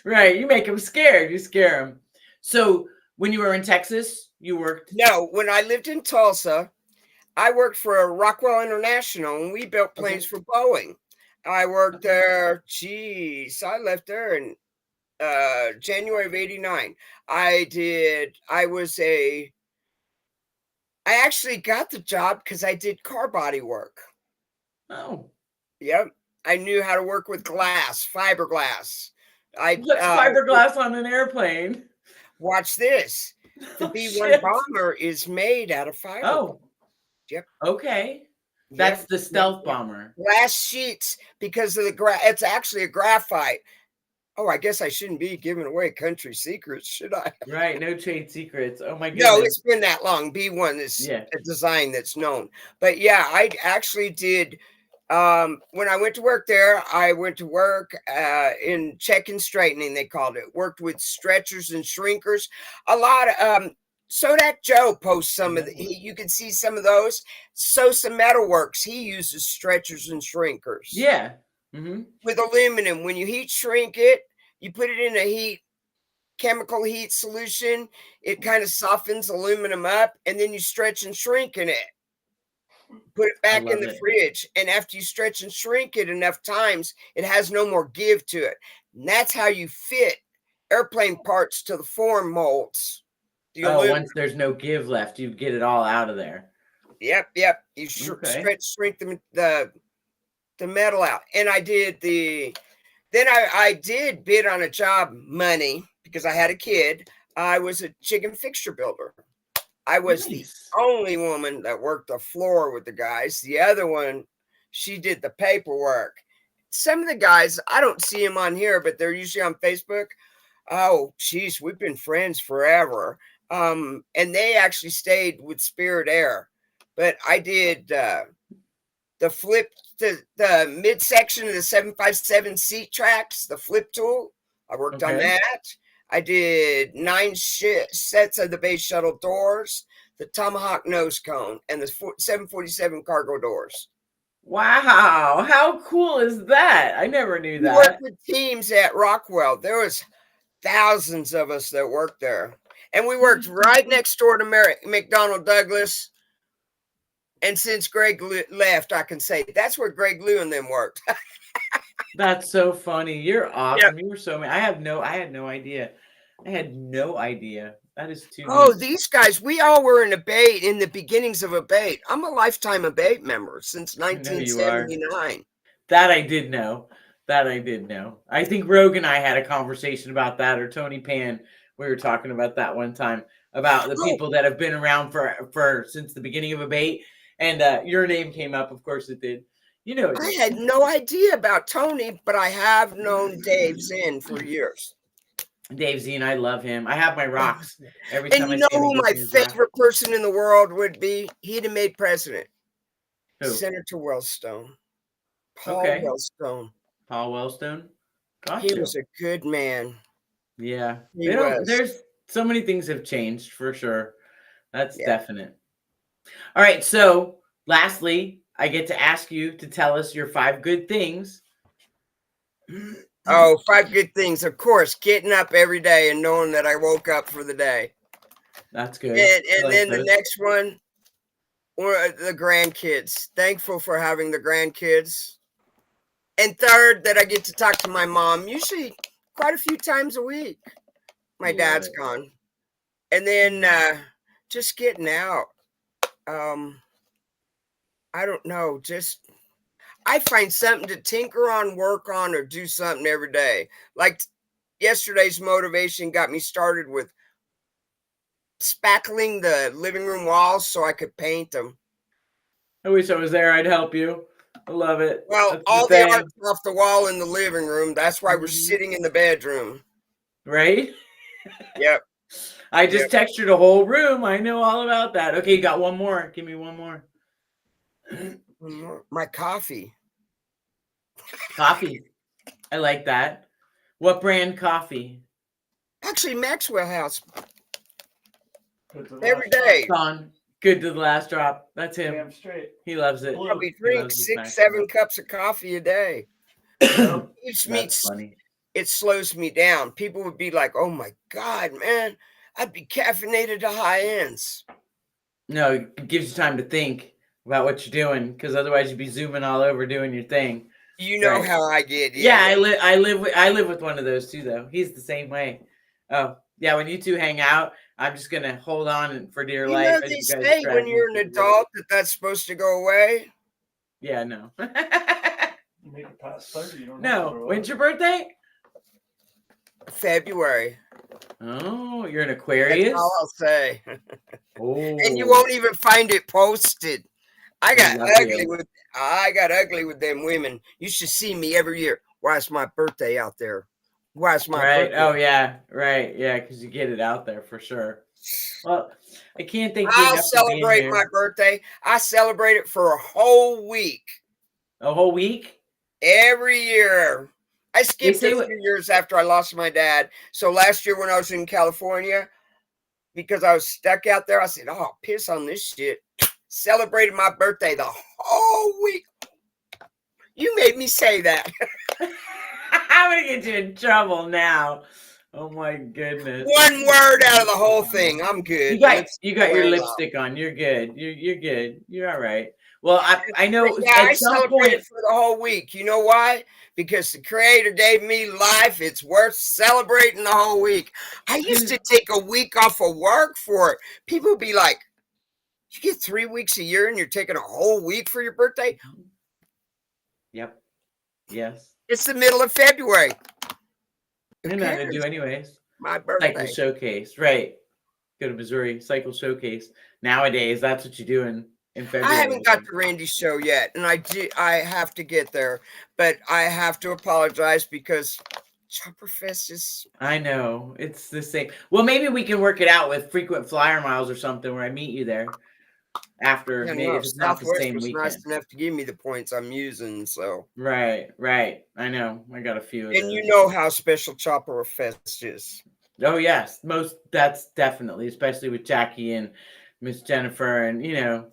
Right, you make them scared. You scare them. So when you were in Texas, you worked? No, when I lived in Tulsa, I worked for Rockwell International, and we built planes for Boeing. I worked there. Geez, I left there in January of '89. I actually got the job because I did car body work. Oh. Yep. I knew how to work with glass, fiberglass. What's fiberglass on an airplane? Watch this. The Oh, B-1 shit. bomber is made out of fiberglass. Oh. Yep. Okay. That's Yep. the stealth bomber. Glass sheets because of it's actually a graphite. Oh, I guess I shouldn't be giving away country secrets, should I? Right. No trade secrets. Oh my goodness. No, it's been that long. B-1 is a design that's known. But yeah, I actually did. When I went to work there, I went to work in check and straightening, they called it. Worked with stretchers and shrinkers. A lot of Sodak Joe posts some of you can see some of those. Sosa Metalworks, he uses stretchers and shrinkers. Yeah. With aluminum. When you heat shrink it, you put it in a chemical heat solution, it kind of softens aluminum up, and then you stretch and shrink in it. Put it back in the fridge, and after you stretch and shrink it enough times, it has no more give to it. And that's how you fit airplane parts to the form molds. Once there's no give left, you get it all out of there. Yep. You stretch, shrink the metal out. And I did I did bid on a job money because I had a kid. I was a chicken fixture builder. I was the only woman that worked the floor with the guys. The other one, she did the paperwork. Some of the guys, I don't see them on here, but they're usually on Facebook. Oh, geez, we've been friends forever. And they actually stayed with Spirit Air. But I did the midsection of the 757 seat tracks, the flip tool. I worked on that. I did 9 sets of the base shuttle doors, the Tomahawk nose cone, and the 747 cargo doors. Wow. How cool is that? I never knew that. We worked with teams at Rockwell. There was thousands of us that worked there. And we worked right next door to McDonnell Douglas. And since Greg left, I can say that's where Greg Lou and them worked. That's so funny. You're awesome. Yep. You were so. I had no idea. I had no idea. That is too. Oh, these guys. We all were in Abate in the beginnings of Abate. I'm a lifetime Abate member since 1979. That I did know. I think Rogue and I had a conversation about that, or Tony Pan. We were talking about that one time about the people that have been around for since the beginning of Abate, and your name came up. Of course, it did. You know, I had no idea about Tony, but I have known Dave Zinn for years. Dave Zinn, I love him. I have my rocks every time. And you know who my favorite person in the world would be? He'd have made president. Who? Senator Wellstone. Paul Wellstone. Paul Wellstone. Gotcha. He was a good man. Yeah. There's so many things have changed for sure. That's definite. All right. So, lastly, I get to ask you to tell us your 5 good things. Oh, 5 good things. Of course, getting up every day and knowing that I woke up for the day. That's good. And like then those. the next one, or the grandkids. Thankful for having the grandkids. And third, that I get to talk to my mom, usually quite a few times a week. My Love dad's it. gone. And then just getting out. I don't know, just I find something to tinker on, work on, or do something every day. Like yesterday's motivation got me started with spackling the living room walls so I could paint them. I wish I was there. I'd help you. I love it. Well, That's the all the thing. art's off the wall in the living room. That's why we're Mhm. sitting in the bedroom. Right? Yep. I just Yep. textured a whole room. I know all about that. Okay, you got one more. Give me one more. My coffee. Coffee. I like that. What brand coffee? Actually, Maxwell House Put the every last day. Gone. Good to the last drop. That's him. damn straight. He loves it. Blue. Probably He drink loves his 6, Max 7 cups of coffee a day. Keeps me, That's funny. it slows me down. People would be like, "Oh my God, man, I'd be caffeinated to high ends." No, it gives you time to think about what you're doing, because otherwise you'd be zooming all over doing your thing. You know Right. how I get. Yeah, Yeah. I live with one of those too, though. He's the same way. Oh, yeah. When you two hang out, I'm just gonna hold on for dear You life know as they you guys say when drag me you're an through the adult that that's supposed to go away. Yeah, no. You make it past 30, you don't have to No. grow When's up. your birthday? February. Oh, you're an That's Aquarius. all I'll say. Oh, And you won't even find it posted. I they got love ugly you. with them women. You should see me every year. Why is my birthday out there? Why is my Right. birthday? Oh, yeah. Right. Yeah, because you get it out there for sure. Well, I can't thank you I'll enough for being celebrate my here. birthday. I celebrate it for a whole week. A whole week? Every year. I skipped say a what? few years after I lost my dad. So last year when I was in California, because I was stuck out there, I said, "Oh, piss on this shit." Celebrated my birthday the whole week. You made me say that. I'm gonna get you in trouble now. Oh my goodness. One word out of the whole thing. I'm good. You got your lipstick on. You're good. You're good. You're all right. Well, I know Yeah, I at some celebrated point. for the whole week. You know why? Because the creator gave me life. It's worth celebrating the whole week. I used to take a week off of work for it. People be like, "You get 3 weeks a year and you're taking a whole week for your birthday?" Yep. Yes. It's the middle of February. Who You're nothing to do cares? anyways. My Cycle birthday. showcase. Right. Go to Missouri. Cycle showcase. Nowadays, that's what you do in I February. haven't got the Randy show yet, and I have to get there, but I have to apologize because Chopper Fest is. I know. It's the same. Well, maybe we can work it out with frequent flyer miles or something where I meet you there after, Yeah, maybe no, if it's not the Southwest same was nice weekend. enough to give me the points I'm using, so. Right, right. I know. I got a few of And you those. know how special Chopper Fest is. Oh yes, that's definitely, especially with Jackie and Miss Jennifer, and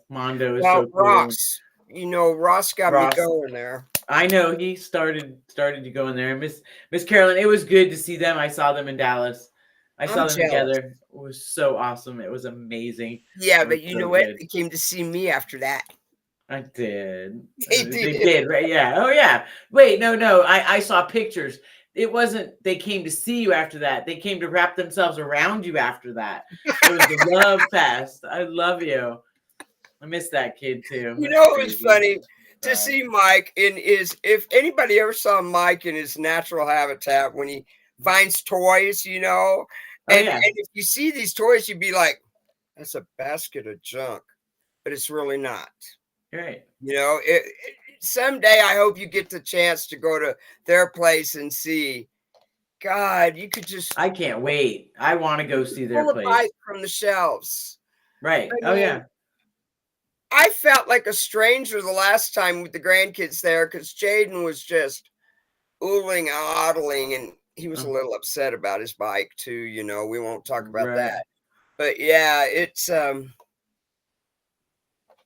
Mondo is Well, so cool. Ross got me Ross, going there. I know he started to go in there. Miss Carolyn, it was good to see them. I saw them in Dallas. I I'm saw them jealous. together. It was so awesome. It was amazing. Yeah, It was but you know so what? good. They came to see me after that. I did. They They did. did, right? Yeah. Oh, yeah. Wait, no. I saw pictures. It wasn't they came to see you after that. They came to wrap themselves around you after that. It was the love fest. I love you. I miss that kid too. You That's know, it was crazy. funny to see Mike if anybody ever saw Mike in his natural habitat when he finds toys, Oh, and yeah. if you see these toys, you'd be like, "That's a basket of junk," but it's really not. You're right. Someday I hope you get the chance to go to their place and see. God, you could just I can't wait. I want to go see their pull a place. bite from the shelves. Right. I Oh, mean, yeah. I felt like a stranger the last time with the grandkids there because Jaden was just oohling, oddling, and he was a Oh, little upset about his bike too. We won't talk about right. that. But yeah,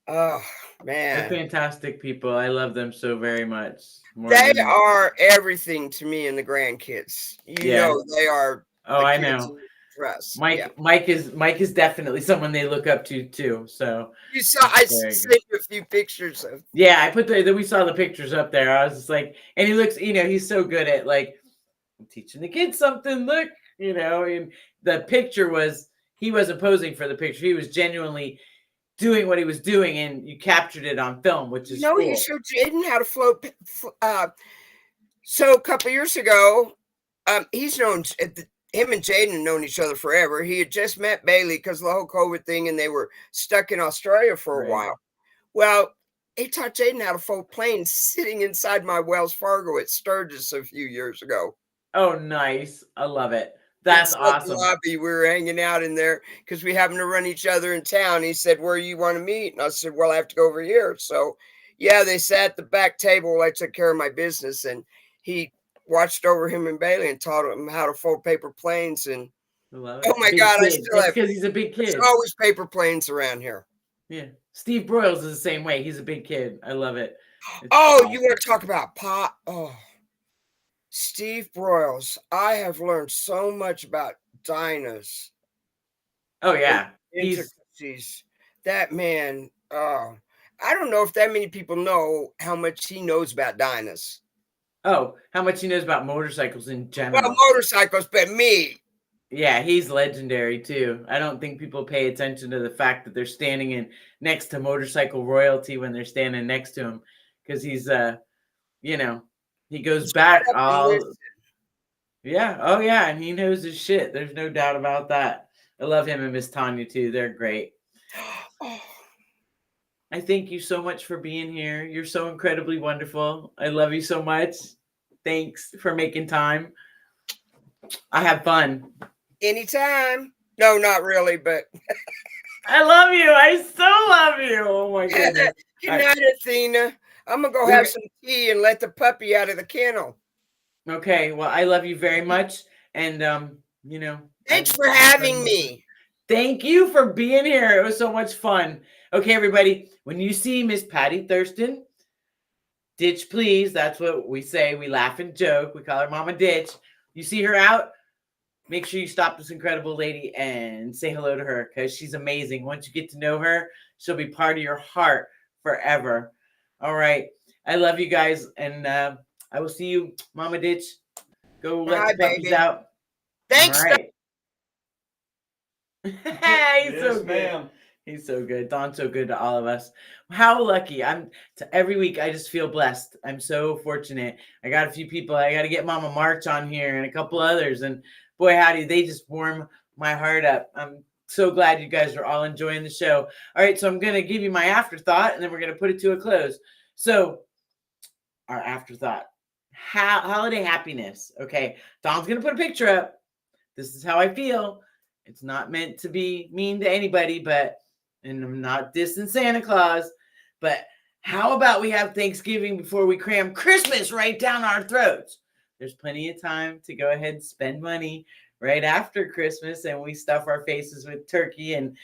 Oh, They're man. fantastic people. I love them so very much. More They than are everything to me and the grandkids. yeah. They are Oh, the I kids know. in dress. Yeah. Mike is definitely someone they look up to too. So You saw it's I very good. sent you a few pictures of. Yeah, I put we saw the pictures up there. I was just like, and he looks, he's so good at like teaching the kids something. Look, and the picture was he wasn't posing for the picture. He was genuinely doing what he was doing, and you captured it on film, which is He cool. showed Jaden how to float. So a couple years ago, he's known him and Jaden have known each other forever. He had just met Bailey because of the whole COVID thing, and they were stuck in Australia for a Right. while. Well, he taught Jaden how to float planes sitting inside my Wells Fargo at Sturgis a few years ago. Oh, nice. I love it. That's Inside the awesome. lobby, we were hanging out in there because we happened to run each other in town. He said, "Where you want to meet?" And I said, "Well, I have to go over here." So, yeah, they sat at the back table while I took care of my business, and he watched over him and Bailey and taught him how to fold paper planes. And I love oh it. my Big God, I kid. still It's have. because he's a big There's kid. always paper planes around here. Yeah. Steve Broyles is the same way. He's a big kid. I love it. It's Oh, awesome. you want to talk about pot? Oh, Steve Broyles. I have learned so much about Dinah's Oh yeah. He's intricacies. That man, oh, I don't know if that many people know how much he knows about Dinah's. how much he knows about motorcycles in Well, general. motorcycles, but me. Yeah, he's legendary too. I don't think people pay attention to the fact that they're standing in next to motorcycle royalty when they're standing next to him, because he's he goes Shut back up and all listen. yeah. Oh yeah, and he knows his shit. There's no doubt about that. I love him and Miss Tanya too. They're great. Oh, I thank you so much for being here. You're so incredibly wonderful. I love you so much. Thanks for making time. I have fun. anytime. No, not really, but I love you. I so love you. Oh my goodness. good All right. night, Athena. I'm gonna go We're have some tea and let the puppy out of the kennel. okay. Well, I love you very much. And Thanks I'm for having me. thank you for being here. It was so much fun. Okay, everybody. When you see Miss Patty Thurston, Ditch, please. That's what we say. We laugh and joke. We call her Mama Ditch. You see her out, make sure you stop this incredible lady and say hello to her, because she's amazing. Once you get to know her, she'll be part of your heart forever. All right. I love you guys. And I will see you, Mama Ditch. Go let Bye, the puppies baby. out. Thanks. All right. He's Yes, so good. ma'am. He's so good. Don's so good to all of us. How lucky. Every week I just feel blessed. I'm so fortunate. I got a few people. I got to get Mama March on here and a couple others. And boy, howdy, they just warm my heart up. I'm so glad you guys are all enjoying the show. All right, so I'm going to give you my afterthought, and then we're going to put it to a close. So our afterthought, holiday happiness. Okay, Don's going to put a picture up. This is how I feel. It's not meant to be mean to anybody, and I'm not dissing Santa Claus, but how about we have Thanksgiving before we cram Christmas right down our throats? There's plenty of time to go ahead and spend money right after Christmas, and we stuff our faces with turkey and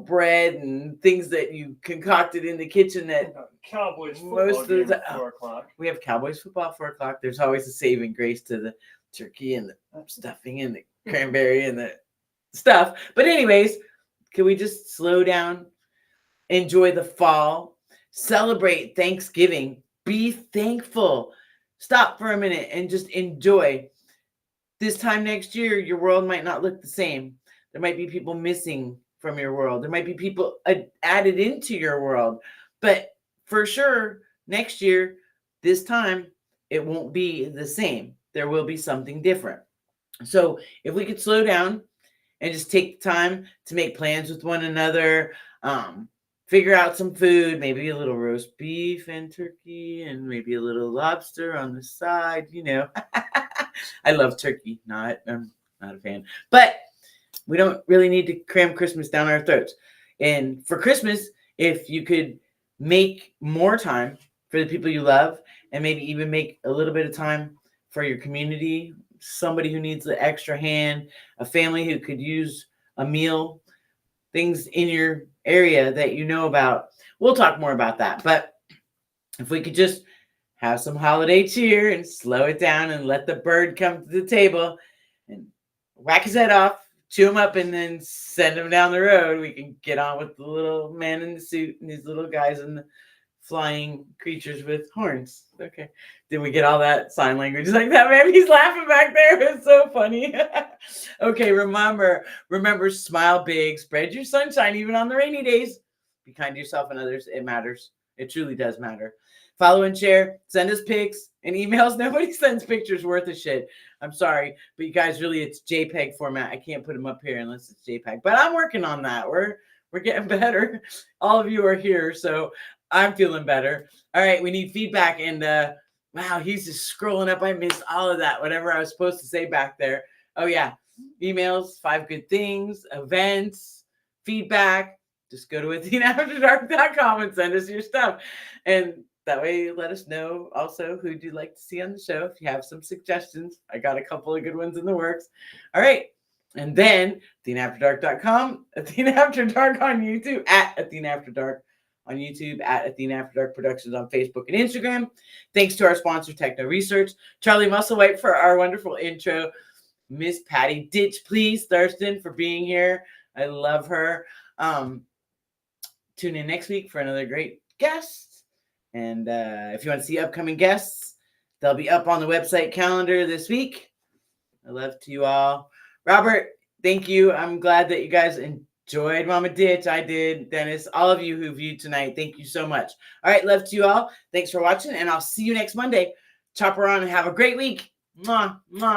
bread and things that you concocted in the kitchen that Cowboys most football of the game at 4 o'clock. we have Cowboys football 4 o'clock. There's always a saving grace to the turkey and the stuffing and the cranberry and the stuff. But anyways, can we just slow down, enjoy the fall, celebrate Thanksgiving, be thankful, stop for a minute and just enjoy. This time next year, your world might not look the same. There might be people missing from your world. There might be people added into your world. But for sure, next year, this time, it won't be the same. There will be something different. So if we could slow down and just take the time to make plans with one another, figure out some food, maybe a little roast beef and turkey and maybe a little lobster on the side, I love turkey. I'm not a fan. But we don't really need to cram Christmas down our throats. And for Christmas, if you could make more time for the people you love and maybe even make a little bit of time for your community, somebody who needs the extra hand, a family who could use a meal, things in your area that you know about. We'll talk more about that. But if we could just have some holiday cheer and slow it down and let the bird come to the table and whack his head off, chew him up, and then send him down the road, we can get on with the little man in the suit and these little guys in the flying creatures with horns. Okay. Did we get all that sign language like that, man? He's laughing back there. It's so funny. Okay, remember, smile big, spread your sunshine even on the rainy days. Be kind to yourself and others. It matters. It truly does matter. Follow and share. Send us pics and emails. Nobody sends pictures worth of shit. I'm sorry, but you guys, really, it's JPEG format. I can't put them up here unless it's JPEG. But I'm working on that. We're getting better. All of you are here, so I'm feeling better. All right, we need feedback. And wow, he's just scrolling up. I missed all of that. Whatever I was supposed to say back there. Oh yeah, emails, 5 good things, events, feedback. Just go to AthenaAfterDark.com and send us your stuff. And that way, let us know also who you'd like to see on the show. If you have some suggestions, I got a couple of good ones in the works. All right. And then AthenaAfterDark.com, Athena After Dark on YouTube, at Athena After Dark on YouTube, at Athena After Dark Productions on Facebook and Instagram. Thanks to our sponsor, Techno Research, Charlie Musselwhite for our wonderful intro, Miss Patty Ditch, please, Thurston, for being here. I love her. Tune in next week for another great guest. And if you want to see upcoming guests, they'll be up on the website calendar this week. I love to you all. Robert, thank you. I'm glad that you guys enjoyed Mama Ditch. I did. Dennis, all of you who viewed tonight, thank you so much. All right, love to you all. Thanks for watching, and I'll see you next Monday. Chop her on and have a great week. Mwah, mwah.